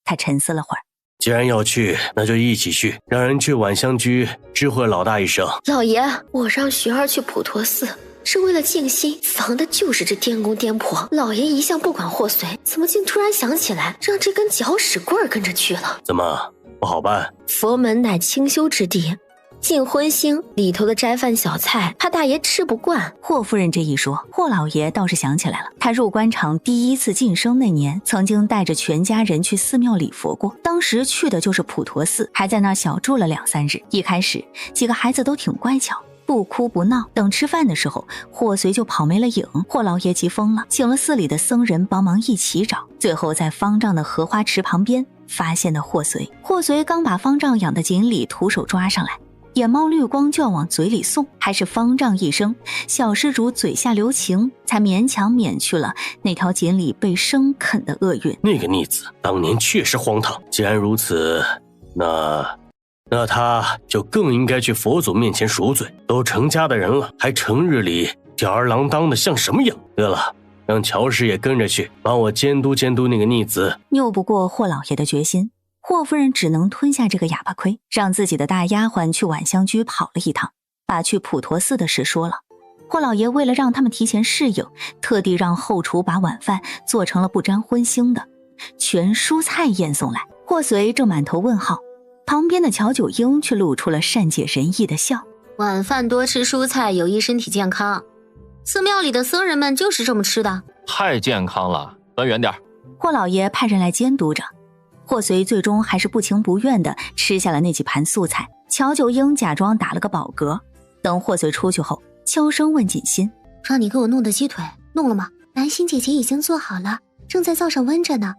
他沉思了会儿，既然要去，那就一起去，让人去晚香居知会老大一声。老爷，我让寻儿去普陀寺是为了静心，防的就是这颠公颠婆。老爷一向不管霍随，怎么竟突然想起来让这根搅屎棍跟着去了？怎么不好办？佛门乃清修之地，禁荤腥，里头的斋饭小菜，怕大爷吃不惯。霍夫人这一说，霍老爷倒是想起来了，他入官场第1次晋升那年，曾经带着全家人去寺庙礼佛过，当时去的就是普陀寺，还在那儿小住了2、3日。一开始几个孩子都挺乖巧，不哭不闹，等吃饭的时候，霍随就跑没了影。霍老爷急疯了，请了寺里的僧人帮忙一起找，最后在方丈的荷花池旁边发现的霍随。霍随刚把方丈养的锦鲤徒手抓上来，眼冒绿光就要往嘴里送，还是方丈一声小施主嘴下留情，才勉强免去了那条锦鲤被生啃的厄运。那个逆子当年确实荒唐，既然如此，那他就更应该去佛祖面前赎罪。都成家的人了，还成日里吊儿郎当的像什么样？对了，让乔氏也跟着去，帮我监督监督那个逆子。拗不过霍老爷的决心，霍夫人只能吞下这个哑巴亏，让自己的大丫鬟去宛香居跑了一趟，把去普陀寺的事说了。霍老爷为了让他们提前适应，特地让后厨把晚饭做成了不沾荤腥的全蔬菜宴送来。霍随正满头问号，旁边的乔九英却露出了善解人意的笑。晚饭多吃蔬菜有益身体健康，寺庙里的僧人们就是这么吃的。太健康了，端远点。霍老爷派人来监督着，霍随最终还是不情不愿地吃下了那几盘素菜。乔九英假装打了个饱嗝，等霍随出去后，悄声问锦心：让你给我弄的鸡腿弄了吗？兰心姐姐已经做好了，正在灶上温着呢。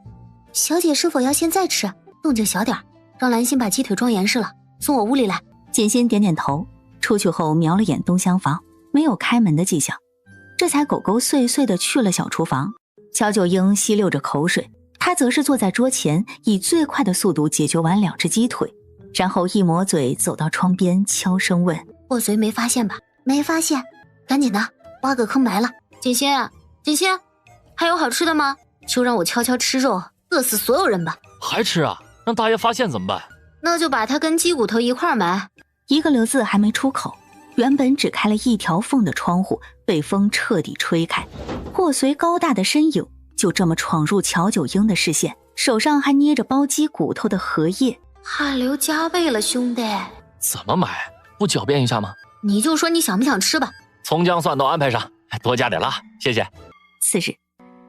小姐是否要现在吃？动静小点，让兰心把鸡腿装严实了，送我屋里来。锦心点点头，出去后瞄了眼东厢房，没有开门的迹象，这才狗狗碎碎地去了小厨房。乔九英吸溜着口水，他则是坐在桌前，以最快的速度解决完2只鸡腿，然后一抹嘴走到窗边，悄声问：霍随没发现吧？没发现，赶紧的挖个坑埋了。锦心，锦心，还有好吃的吗？就让我悄悄吃肉，饿死所有人吧。还吃啊？让大爷发现怎么办？那就把它跟鸡骨头一块埋。一个留字还没出口，原本只开了一条缝的窗户被风彻底吹开，霍随高大的身影就这么闯入乔九英的视线，手上还捏着包鸡骨头的荷叶。汗流浃背了，兄弟。怎么买？不狡辩一下吗？你就说你想不想吃吧。葱姜蒜都安排上，多加点辣，谢谢。4日，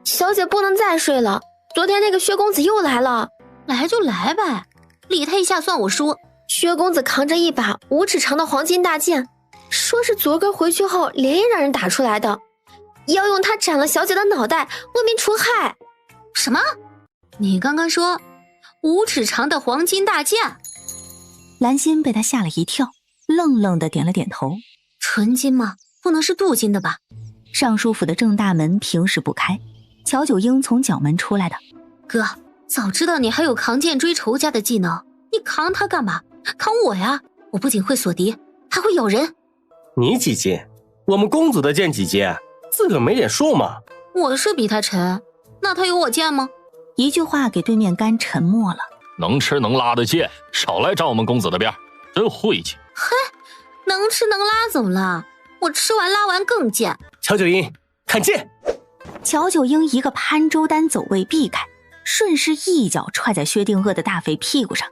小姐不能再睡了，昨天那个薛公子又来了。来就来呗，理他一下算我输。薛公子扛着一把5尺长的黄金大剑，说是昨个回去后连夜让人打出来的，要用它斩了小姐的脑袋，为民除害。什么？你刚刚说5尺长的黄金大剑？兰心被他吓了一跳，愣愣地点了点头。纯金吗？不能是镀金的吧？尚书府的正大门平时不开，乔九英从角门出来的。哥，早知道你还有扛剑追仇家的技能，你扛他干嘛？扛我呀！我不仅会锁敌，还会咬人。你几斤？我们公子的剑几斤？自个没点数吗？我是比他沉，那他有我剑吗？一句话给对面干沉默了。能吃能拉的剑，少来沾我们公子的边，真晦气。嘿，能吃能拉怎么了？我吃完拉完更贱。乔九英，看剑！乔九英一个潘周丹走位避开，顺势一脚踹在薛定谔的大肥屁股上。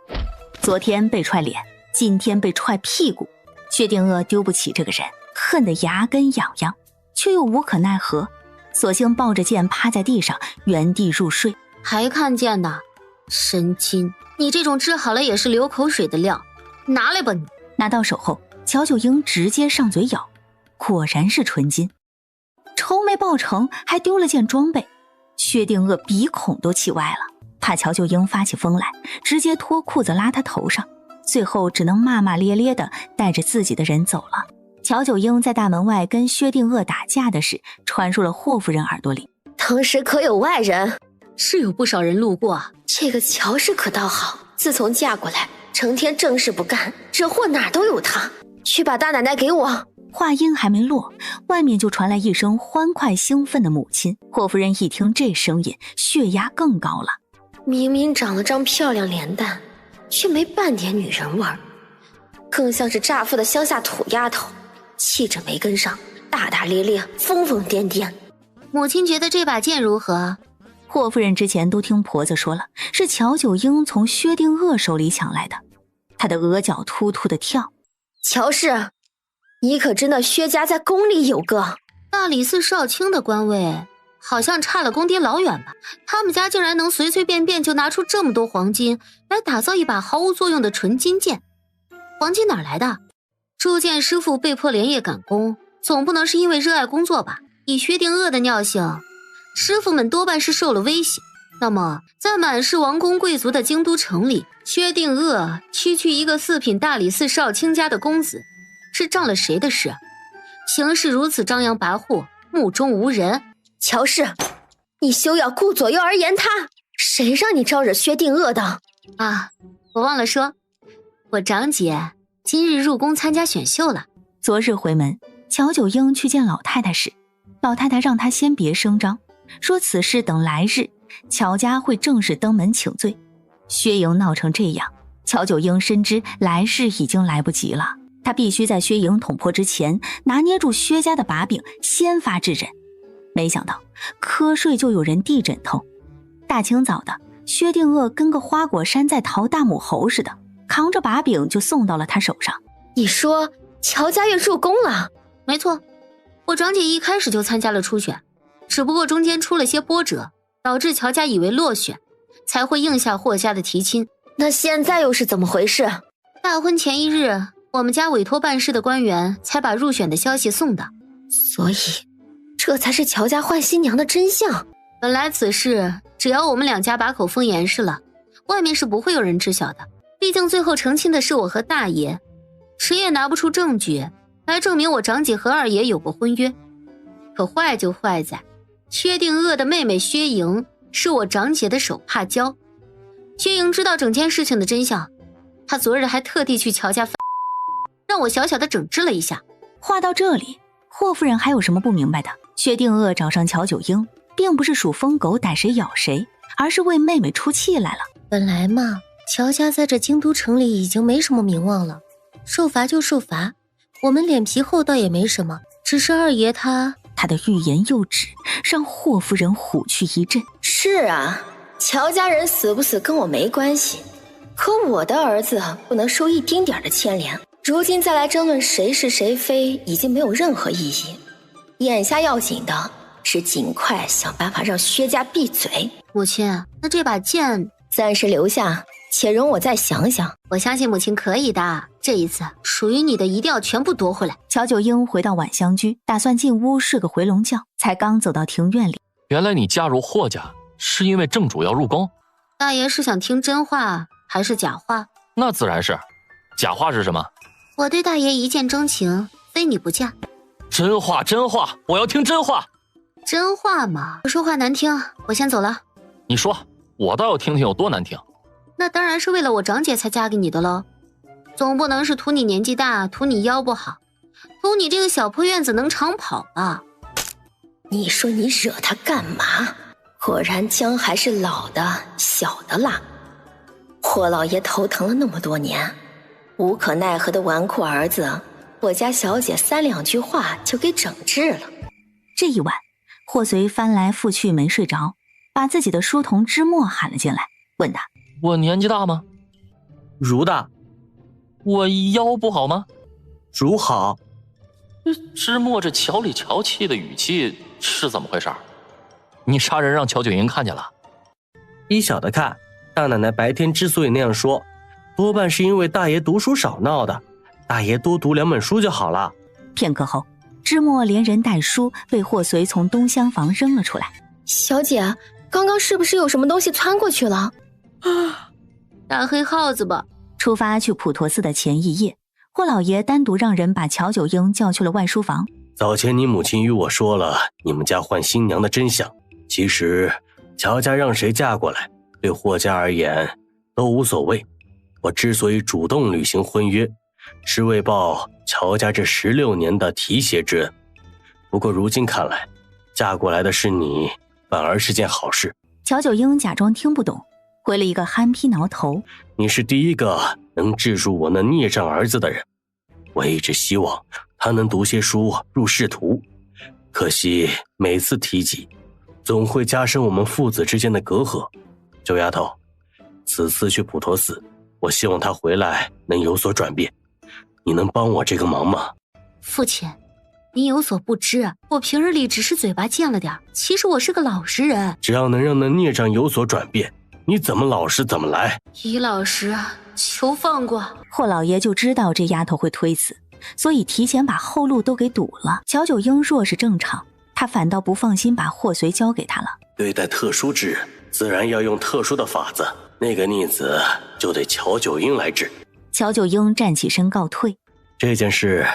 昨天被踹脸，今天被踹屁股，薛定谔丢不起这个人，恨得牙根痒痒，却又无可奈何，索性抱着剑趴在地上，原地入睡。还看剑呢？神经！你这种治好了也是流口水的料，拿来吧你！拿到手后，乔九英直接上嘴咬，果然是纯金。仇没报成，还丢了件装备，薛定谔鼻孔都气歪了，怕乔九英发起疯来，直接脱裤子拉他头上，最后只能骂骂咧咧的带着自己的人走了。乔九英在大门外跟薛定谔打架的事传入了霍夫人耳朵里。当时可有外人？是有不少人路过啊。这个乔氏可倒好，自从嫁过来，成天正事不干，惹祸哪都有她。去把大奶奶给我。话音还没落，外面就传来一声欢快兴奋的母亲。霍夫人一听这声音，血压更高了。明明长了张漂亮脸蛋，却没半点女人味儿，更像是乍富的乡下土丫头，气质没跟上，大大咧咧，疯疯癫癫。母亲觉得这把剑如何？霍夫人之前都听婆子说了，是乔九英从薛定谔手里抢来的。她的额角突突的跳。乔氏，你可知那薛家在宫里有个大理寺少卿的官位，好像差了公爹老远吧？他们家竟然能随随便便就拿出这么多黄金来打造一把毫无作用的纯金剑。黄金哪来的？铸剑师傅被迫连夜赶工，总不能是因为热爱工作吧？以薛定谔的尿性，师傅们多半是受了威胁。那么在满是王公贵族的京都城里，薛定谔区区一个4品大理寺少卿家的公子，是仗了谁的势？行事如此张扬跋扈，目中无人。乔氏，你休要顾左右而言他，谁让你招惹薛定谔的？啊，我忘了说，我长姐今日入宫参加选秀了。昨日回门，乔九英去见老太太时，老太太让她先别声张，说此事等来日乔家会正式登门请罪。薛莹闹成这样，乔九英深知来世已经来不及了，他必须在薛莹捅破之前拿捏住薛家的把柄，先发制人。没想到瞌睡就有人递枕头，大清早的，薛定谔跟个花果山在逃大母猴似的，扛着把柄就送到了他手上。你说乔家院入宫了？没错，我长姐一开始就参加了初选，只不过中间出了些波折，导致乔家以为落选，才会应下霍家的提亲。那现在又是怎么回事？大婚前一日，我们家委托办事的官员才把入选的消息送到，所以这才是乔家换新娘的真相。本来此事只要我们两家把口封严实了，外面是不会有人知晓的。毕竟最后成亲的是我和大爷，谁也拿不出证据来证明我长姐和二爷有过婚约。可坏就坏在薛定谔的妹妹薛莹是我长姐的手帕交。薛莹知道整件事情的真相，她昨日还特地去乔家让我小小的整治了一下。话到这里，霍夫人还有什么不明白的？薛定谔找上乔九英，并不是属疯狗逮谁咬谁，而是为妹妹出气来了。本来嘛，乔家在这京都城里已经没什么名望了，受罚就受罚，我们脸皮厚倒也没什么。只是二爷他的欲言又止，让霍夫人虎躯一震。是啊，乔家人死不死跟我没关系，可我的儿子不能受一丁点的牵连。如今再来争论谁是谁非，已经没有任何意义。眼下要紧的是尽快想办法让薛家闭嘴。母亲，那这把剑暂时留下，且容我再想想。我相信母亲可以的，这一次属于你的一定要全部夺回来。乔九英回到晚香居，打算进屋睡个回笼觉，才刚走到庭院里。原来你加入霍家是因为正主要入宫？大爷是想听真话还是假话？那自然是。假话是什么？我对大爷一见钟情，非你不嫁。真话，真话，我要听真话。真话嘛，我说话难听，我先走了。你说，我倒要听听有多难听。那当然是为了我长姐才嫁给你的喽，总不能是图你年纪大，图你腰不好，图你这个小破院子能长跑吧？你说你惹他干嘛？果然姜还是老的小的辣。霍老爷头疼了那么多年，无可奈何的纨绔儿子，我家小姐三两句话就给整治了。这一晚，霍随翻来覆去没睡着，把自己的书童芝墨喊了进来，问他：我年纪大吗？如大。我腰不好吗？如好。芝墨这瞧里瞧气的语气是怎么回事？你杀人让乔九英看见了？依小的看，大奶奶白天之所以那样说，多半是因为大爷读书少闹的，大爷多读2本书就好了。片刻后，芝墨连人带书被霍随从东厢房扔了出来。小姐，刚刚是不是有什么东西窜过去了？大黑耗子吧。出发去普陀寺的前一夜，霍老爷单独让人把乔九英叫去了外书房。早前你母亲与我说了你们家换新娘的真相，其实乔家让谁嫁过来，对霍家而言都无所谓。我之所以主动履行婚约，是为报乔家这16年的提携之恩。不过如今看来，嫁过来的是你，反而是件好事。乔九英假装听不懂，回了一个憨批挠头。你是第一个能治住我那孽障儿子的人，我一直希望他能读些书入仕途，可惜每次提及，总会加深我们父子之间的隔阂。九丫头，此次去普陀寺，我希望他回来能有所转变，你能帮我这个忙吗？父亲，您有所不知，我平日里只是嘴巴贱了点，其实我是个老实人。只要能让那孽障有所转变，你怎么老实怎么来。姨老实，求放过。霍老爷就知道这丫头会推辞，所以提前把后路都给堵了。乔九英若是正常，他反倒不放心把霍随交给他了。对待特殊之人，自然要用特殊的法子，那个逆子就得乔九英来治。乔九英站起身告退。这件事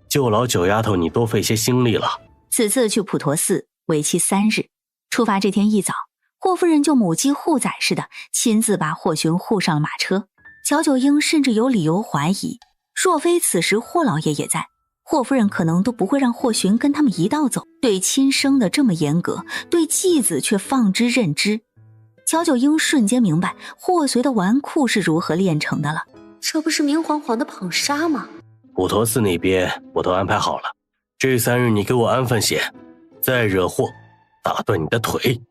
就劳九丫头你多费些心力了。此次去普陀寺为期3日，出发这天一早，霍夫人就母鸡护崽似的亲自把霍寻护上了马车。乔九英甚至有理由怀疑，若非此时霍老爷也在，霍夫人可能都不会让霍寻跟他们一道走。对亲生的这么严格，对继子却放之任之。乔九英瞬间明白霍随的纨绔是如何炼成的了。这不是明晃晃的捧杀吗？普陀寺那边我都安排好了，这3日你给我安分些，再惹祸打断你的腿。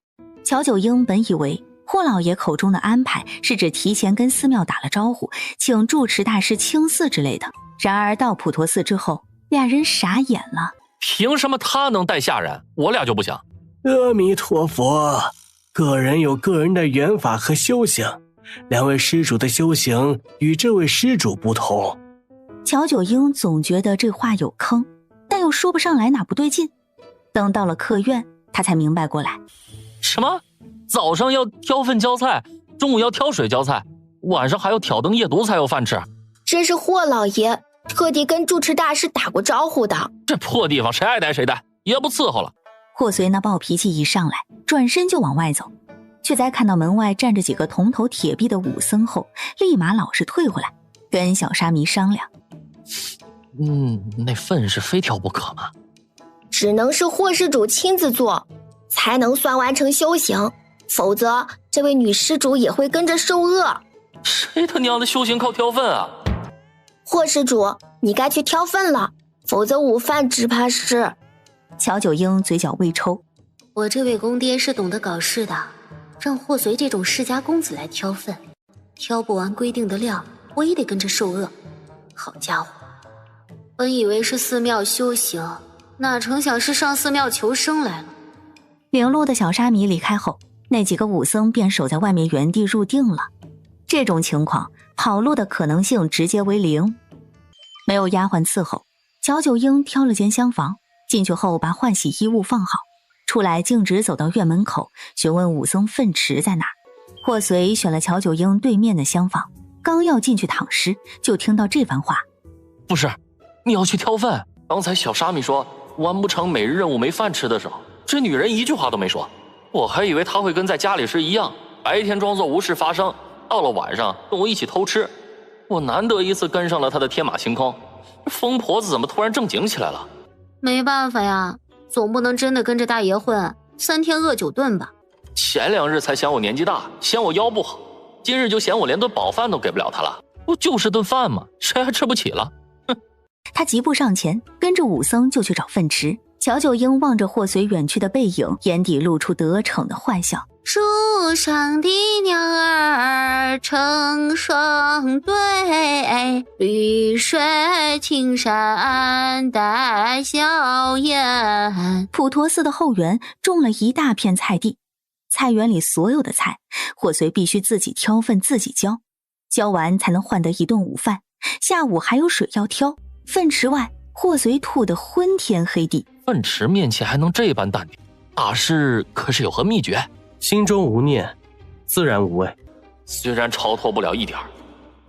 乔九英本以为霍老爷口中的安排是指提前跟寺庙打了招呼，请住持大师清寺之类的。然而到普陀寺之后，俩人傻眼了。凭什么他能带下人，我俩就不行？阿弥陀佛，个人有个人的缘法和修行，2位施主的修行与这位施主不同。乔九英总觉得这话有坑，但又说不上来哪不对劲。等到了客院，他才明白过来。什么？早上要挑粪浇菜，中午要挑水浇菜，晚上还要挑灯夜读才有饭吃。这是霍老爷特地跟住持大师打过招呼的。这破地方谁爱待谁待，也不伺候了。霍随那暴脾气一上来，转身就往外走，却在看到门外站着几个铜头铁臂的武僧后，立马老实退回来，跟小沙弥商量。那粪是非挑不可吗？只能是霍施主亲自做，才能算完成修行，否则这位女施主也会跟着受饿。谁他娘的修行靠挑粪啊？霍施主，你该去挑粪了，否则午饭只怕是……乔九英嘴角微抽，我这位公爹是懂得搞事的，让霍随这种世家公子来挑粪，挑不完规定的量，我也得跟着受饿。好家伙，本以为是寺庙修行，哪成想是上寺庙求生来了。领路的小沙弥离开后，那几个武僧便守在外面原地入定了。这种情况，跑路的可能性直接为0。没有丫鬟伺候，乔九英挑了间厢房，进去后把换洗衣物放好，出来径直走到院门口，询问武僧粪池在哪。霍随选了乔九英对面的厢房，刚要进去躺尸，就听到这番话：不是，你要去挑粪？刚才小沙弥说完不成每日任务没饭吃的时候，这女人一句话都没说，我还以为她会跟在家里时一样，白天装作无事发生，到了晚上跟我一起偷吃。我难得一次跟上了她的天马行空，这疯婆子怎么突然正经起来了？没办法呀，总不能真的跟着大爷混，3天饿9顿吧。前2日才嫌我年纪大，嫌我腰不好，今日就嫌我连顿饱饭都给不了他了。不就是顿饭吗？谁还吃不起了？哼！他疾步上前，跟着武僧就去找粪池。乔九英望着霍随远去的背影，眼底露出得逞的坏笑。树上的鸟儿成双对，绿水青山带笑颜。普陀寺的后园种了一大片菜地，菜园里所有的菜，霍随必须自己挑粪自己浇，浇完才能换得一顿午饭。下午还有水要挑，粪池外，霍随吐得昏天黑地。粪池面前还能这般淡定，大师可是有何秘诀？心中无念，自然无畏。虽然超脱不了一点，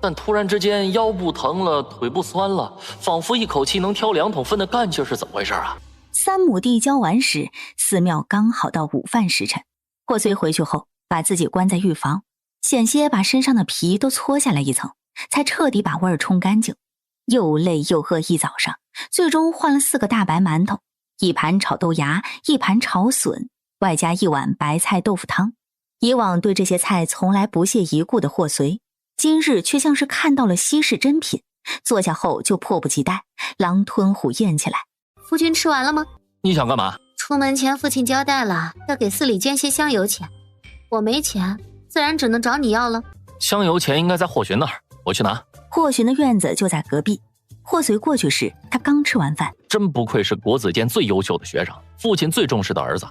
但突然之间腰部疼了，腿部酸了，仿佛一口气能挑2桶粪的干劲是怎么回事啊？3亩地浇完时，寺庙刚好到午饭时辰。霍随回去后，把自己关在浴房，险些把身上的皮都搓下来一层，才彻底把味儿冲干净。又累又饿一早上，最终换了4个大白馒头，1盘炒豆芽，1盘炒笋，外加1碗白菜豆腐汤。以往对这些菜从来不屑一顾的霍随，今日却像是看到了稀世珍品，坐下后就迫不及待，狼吞虎咽起来。夫君吃完了吗？你想干嘛？出门前父亲交代了，要给寺里捐些香油钱，我没钱，自然只能找你要了。香油钱应该在霍寻那儿，我去拿。霍寻的院子就在隔壁。霍随过去时，他刚吃完饭。真不愧是国子监最优秀的学生，父亲最重视的儿子。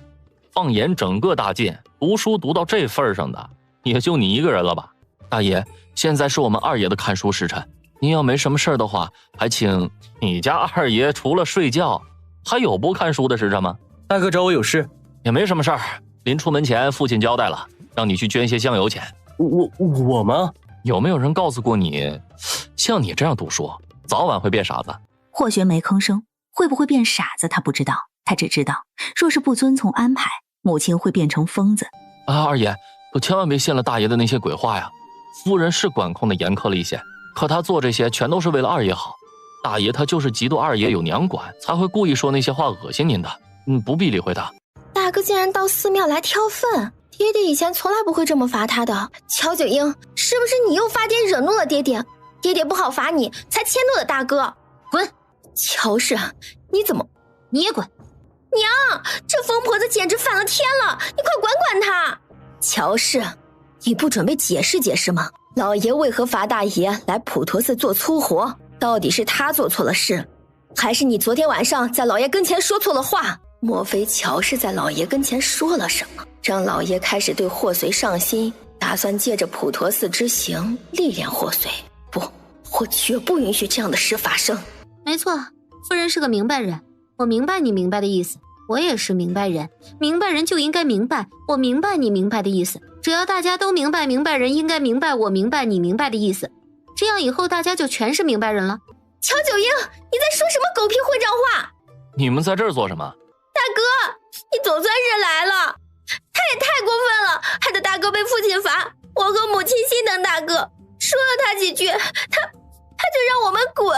放眼整个大晋，读书读到这份上的，也就你一个人了吧？大爷，现在是我们二爷的看书时辰，您要没什么事的话，还请你家二爷除了睡觉，还有不看书的时辰吗？大哥找我有事？也没什么事儿。临出门前，父亲交代了，让你去捐些香油钱。我吗？有没有人告诉过你，像你这样读书，早晚会变傻子？霍学没吭声，会不会变傻子他不知道，他只知道，若是不遵从安排，母亲会变成疯子。啊，二爷，可千万别信了大爷的那些鬼话呀！夫人是管控的严苛了一些，可他做这些全都是为了二爷好。大爷他就是嫉妒二爷有娘管，才会故意说那些话恶心您的。不必理会他。大哥竟然到寺庙来挑粪，爹爹以前从来不会这么罚他的。乔九英，是不是你又发癫惹怒了爹爹？爹爹不好罚你，才迁怒的大哥。滚！乔氏，你怎么？你也滚！娘，这疯婆子简直反了天了，你快管管她。乔氏，你不准备解释解释吗？老爷为何罚大爷来普陀寺做粗活？到底是他做错了事，还是你昨天晚上在老爷跟前说错了话？莫非乔氏在老爷跟前说了什么，让老爷开始对霍随上心，打算借着普陀寺之行历练霍随？不，我绝不允许这样的事发生。没错，夫人是个明白人，我明白你明白的意思，我也是明白人，明白人就应该明白，我明白你明白的意思。只要大家都明白，明白人应该明白我明白你明白的意思，这样以后大家就全是明白人了。乔九英，你在说什么狗屁混账话？你们在这儿做什么？大哥，你总算是来了，他也太过分了，害得大哥被父亲罚，我和母亲心疼大哥，说了他几句，他就让我们滚。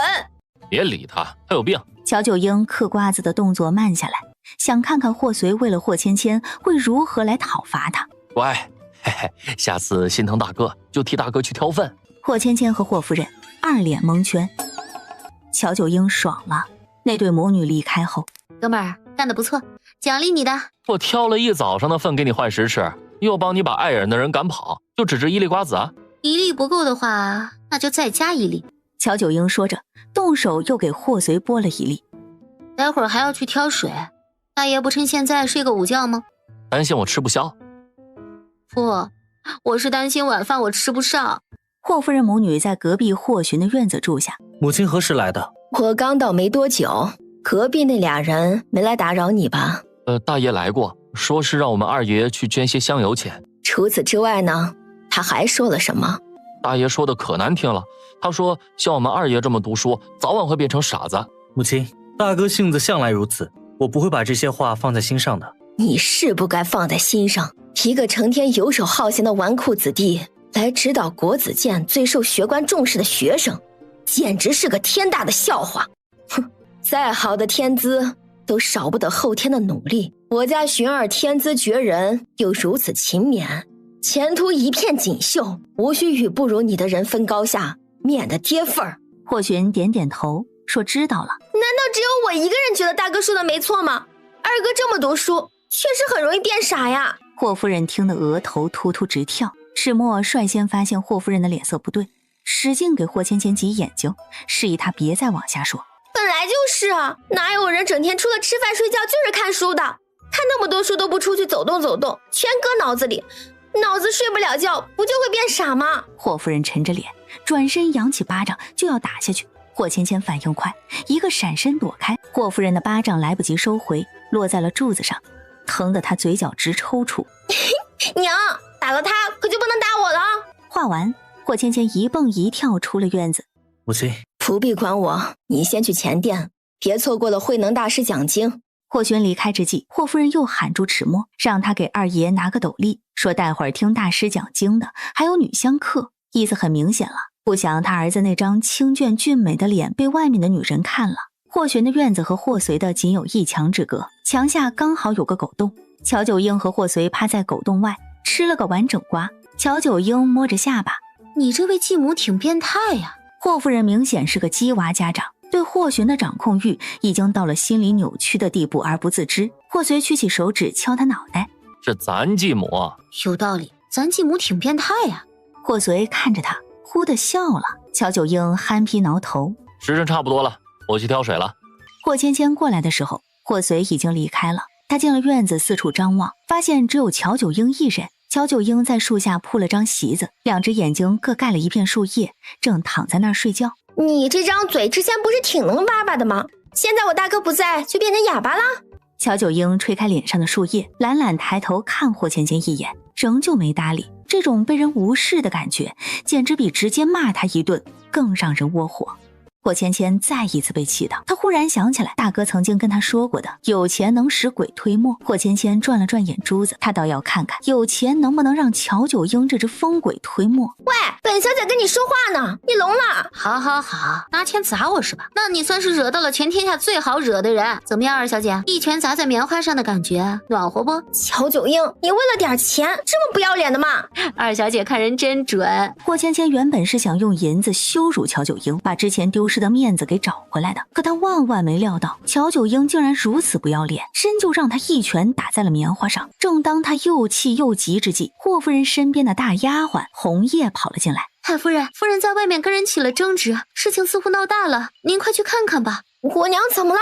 别理他，他有病。乔九英嗑瓜子的动作慢下来，想看看霍随为了霍芊芊会如何来讨伐他。乖，嘿嘿，下次心疼大哥就替大哥去挑粪。霍芊芊和霍夫人二脸蒙圈，乔九英爽了。那对母女离开后，哥们儿干得不错，奖励你的。我挑了一早上的粪给你换食吃，又帮你把爱人的人赶跑，就只值1粒瓜子啊1粒不够的话，那就再加1粒。乔九英说着，动手又给霍随拨了1粒。待会儿还要去挑水，大爷不趁现在睡个午觉吗？担心我吃不消？不，我是担心晚饭我吃不上。霍夫人母女在隔壁霍寻的院子住下。母亲何时来的？我刚到没多久，隔壁那俩人没来打扰你吧？大爷来过，说是让我们二爷去捐些香油钱。除此之外呢？他还说了什么？大爷说的可难听了，他说像我们二爷这么读书，早晚会变成傻子。母亲，大哥性子向来如此，我不会把这些话放在心上的。你是不该放在心上，一个成天游手好闲的纨绔子弟，来指导国子监最受学官重视的学生，简直是个天大的笑话。哼，再好的天资都少不得后天的努力。我家寻儿天资绝人，又如此勤勉，前途一片锦绣，无需与不如你的人分高下，免得跌份儿。霍寻点点头，说知道了。难道只有我一个人觉得大哥说的没错吗？二哥这么读书，确实很容易变傻呀。霍夫人听得额头突突直跳，始末率先发现霍夫人的脸色不对，使劲给霍芊芊挤眼睛，示意她别再往下说。本来就是啊，哪有人整天除了吃饭睡觉就是看书的？看那么多书都不出去走动走动，全搁脑子里，脑子睡不了觉，不就会变傻吗？霍夫人沉着脸，转身扬起巴掌就要打下去。霍芊芊反应快，一个闪身躲开，霍夫人的巴掌来不及收回，落在了柱子上，疼得她嘴角直抽搐。娘，打了他可就不能打我了。话完，霍芊芊一蹦一跳出了院子。母亲，不必管我，你先去前殿，别错过了慧能大师讲经。霍玄离开之际，霍夫人又喊住迟默，让他给二爷拿个斗笠，说待会儿听大师讲经的还有女香客，意思很明显了，不想他儿子那张清俊俊美的脸被外面的女人看了。霍玄的院子和霍随的仅有1墙之隔，墙下刚好有个狗洞。乔九英和霍随趴在狗洞外吃了个完整瓜。乔九英摸着下巴，你这位继母挺变态呀。霍夫人明显是个鸡娃家长，对霍玄的掌控欲已经到了心理扭曲的地步而不自知。霍随举起手指敲他脑袋，是咱继母。有道理，咱继母挺变态呀。霍随看着他忽地笑了。乔九英憨批挠头，时辰差不多了，我去挑水了。霍芊芊过来的时候，霍随已经离开了。他进了院子，四处张望，发现只有乔九英一人。乔九英在树下铺了张席子，2只眼睛各盖了一片树叶，正躺在那儿睡觉。你这张嘴之前不是挺能叭叭的吗？现在我大哥不在，就变成哑巴啦？乔九英吹开脸上的树叶，懒懒抬头看霍芊芊一眼，仍旧没搭理。这种被人无视的感觉，简直比直接骂他一顿更让人窝火。霍芊芊再一次被气到，她忽然想起来大哥曾经跟她说过的有钱能使鬼推磨。霍芊芊转了转眼珠子，她倒要看看有钱能不能让乔九婴这只疯鬼推磨。喂，本小姐跟你说话呢，你聋了？好好好，拿钱砸我是吧？那你算是惹到了全天下最好惹的人。怎么样，二小姐，一拳砸在棉花上的感觉暖和不？乔九婴，你为了点钱这么不要脸的吗？二小姐看人真准。霍芊芊原本是想用银子羞辱乔九婴，把之前丢失的面子给找回来的，可她万万没料到乔九婴竟然如此不要脸，真就让她一拳打在了棉花上。正当她又气又急之际，霍夫人身边的大丫鬟红叶跑了进来。海夫人，夫人在外面跟人起了争执，事情似乎闹大了，您快去看看吧。我娘怎么了？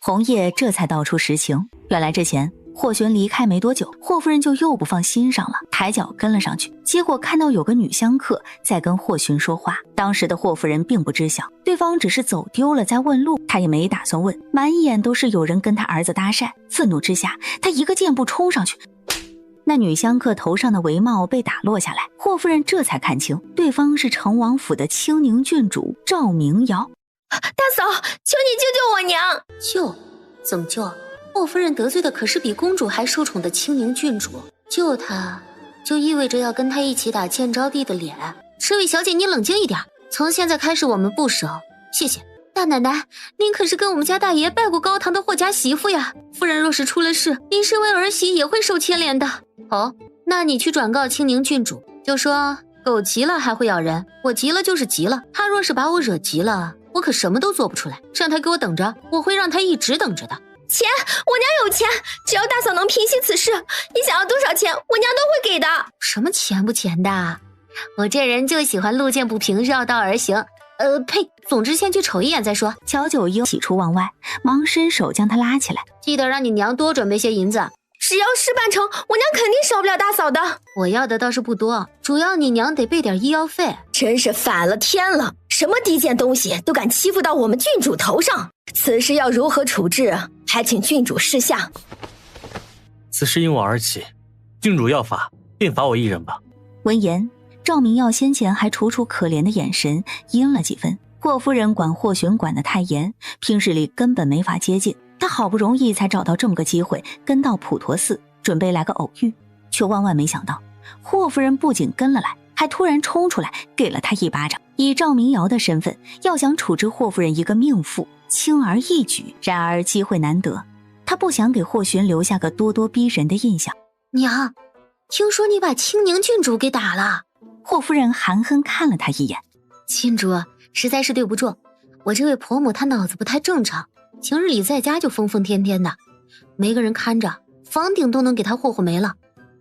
红叶这才道出实情，原来之前霍玄离开没多久，霍夫人就又不放心上了，抬脚跟了上去，结果看到有个女香客在跟霍寻说话。当时的霍夫人并不知晓对方只是走丢了在问路，她也没打算问，满眼都是有人跟她儿子搭讪。愤怒之下，她一个箭步冲上去，那女香客头上的帷帽被打落下来，霍夫人这才看清对方是成王府的清宁郡主赵明瑶。大嫂，求你救救我娘！救？怎么救？霍夫人得罪的可是比公主还受宠的清宁郡主，救她就意味着要跟她一起打建昭帝的脸。这位小姐，你冷静一点，从现在开始我们不熟，谢谢。大奶奶，您可是跟我们家大爷拜过高堂的霍家媳妇呀，夫人若是出了事，您身为儿媳也会受牵连的。哦，那你去转告清宁郡主，就说狗急了还会咬人，我急了就是急了，他若是把我惹急了，我可什么都做不出来，让他给我等着，我会让他一直等着的。钱，我娘有钱，只要大嫂能平息此事，你想要多少钱，我娘都会给的。什么钱不钱的，我这人就喜欢路见不平绕道而行。呸！总之先去瞅一眼再说。乔九婴喜出望外，忙伸手将他拉起来，记得让你娘多准备些银子。只要事办成，我娘肯定少不了大嫂的。我要的倒是不多，主要你娘得备点医药费。真是反了天了，什么低贱东西都敢欺负到我们郡主头上，此事要如何处置，还请郡主示下。此事因我而起，郡主要罚，便罚我一人吧。闻言，赵明耀先前还楚楚可怜的眼神阴了几分。霍夫人管霍玄管得太严，平日里根本没法接近，他好不容易才找到这么个机会，跟到普陀寺准备来个偶遇，却万万没想到霍夫人不仅跟了来，还突然冲出来给了他一巴掌。以赵明瑶的身份，要想处置霍夫人一个命妇，轻而易举。然而机会难得，他不想给霍玄留下个咄咄逼人的印象。娘，听说你把清宁郡主给打了。霍夫人含恨看了他一眼，郡主实在是对不住，我这位婆母她脑子不太正常，平日里在家就疯疯癫癫的，没个人看着，房顶都能给她霍霍没了。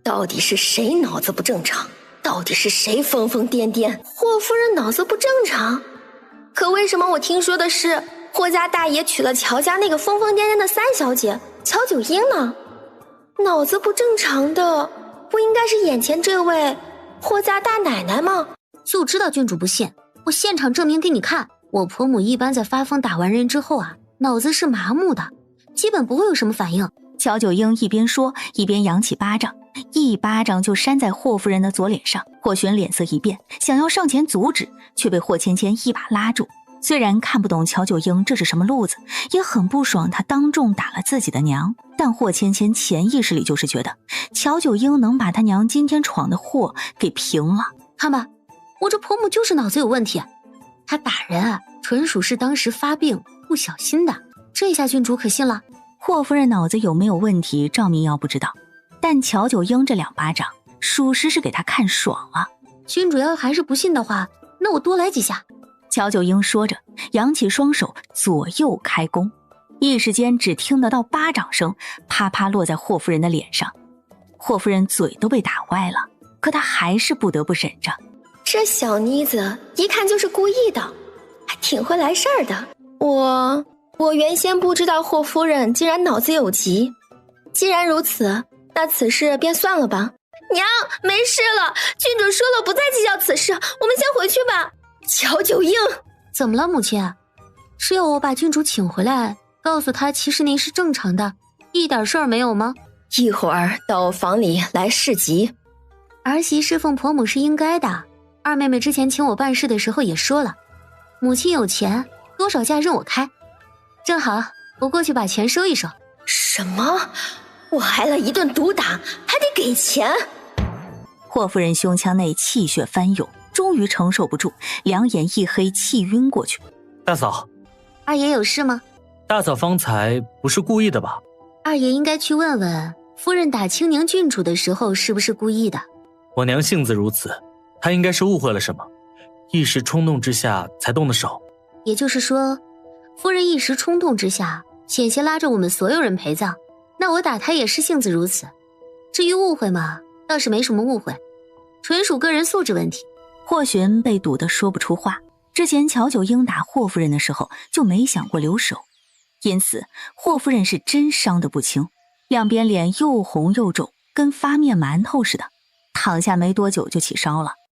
到底是谁脑子不正常？到底是谁疯疯癫癫？霍夫人脑子不正常？可为什么我听说的是霍家大爷娶了乔家那个疯疯癫癫的三小姐乔九婴呢？脑子不正常的不应该是眼前这位霍家大奶奶吗？就知道郡主不信，我现场证明给你看。我婆母一般在发疯打完人之后啊，脑子是麻木的，基本不会有什么反应。乔九婴一边说一边扬起巴掌，一巴掌就扇在霍夫人的左脸上。霍玄脸色一变，想要上前阻止，却被霍芊芊一把拉住。虽然看不懂乔九婴这是什么路子，也很不爽他当众打了自己的娘，但霍芊芊潜意识里就是觉得乔九婴能把他娘今天闯的祸给平了。看吧，我这婆母就是脑子有问题，她打人啊，纯属是当时发病不小心的。这下郡主可信了。霍夫人脑子有没有问题，赵明瑶不知道，但乔九婴这两巴掌属实是给他看爽了。郡主要还是不信的话，那我多来几下。乔九婴说着，扬起双手左右开弓，一时间只听得到巴掌声啪啪落在霍夫人的脸上。霍夫人嘴都被打歪了，可她还是不得不忍着。这小妮子一看就是故意的，还挺会来事儿的。我原先不知道霍夫人竟然脑子有疾，既然如此，那此事便算了吧。娘，没事了，郡主说了不再计较此事，我们先回去吧。乔九婴，怎么了母亲？是要我把郡主请回来，告诉她其实您是正常的，一点事儿没有吗？一会儿到房里来市集。儿媳侍奉婆母是应该的，二妹妹之前请我办事的时候也说了，母亲有钱，多少价任我开。正好，我过去把钱收一收。什么？我挨了一顿毒打，还得给钱？霍夫人胸腔内气血翻涌，终于承受不住，两眼一黑，气晕过去。大嫂，二爷有事吗？大嫂方才不是故意的吧？二爷应该去问问夫人打青宁郡主的时候是不是故意的。我娘性子如此，她应该是误会了什么，一时冲动之下才动的手。也就是说，夫人一时冲动之下险些拉着我们所有人陪葬，那我打她也是性子如此。至于误会嘛，倒是没什么误会，纯属个人素质问题。霍寻被堵得说不出话，之前乔九英打霍夫人的时候就没想过留手，因此霍夫人是真伤得不轻，两边脸又红又肿，跟发面馒头似的，躺下没多久就起烧了。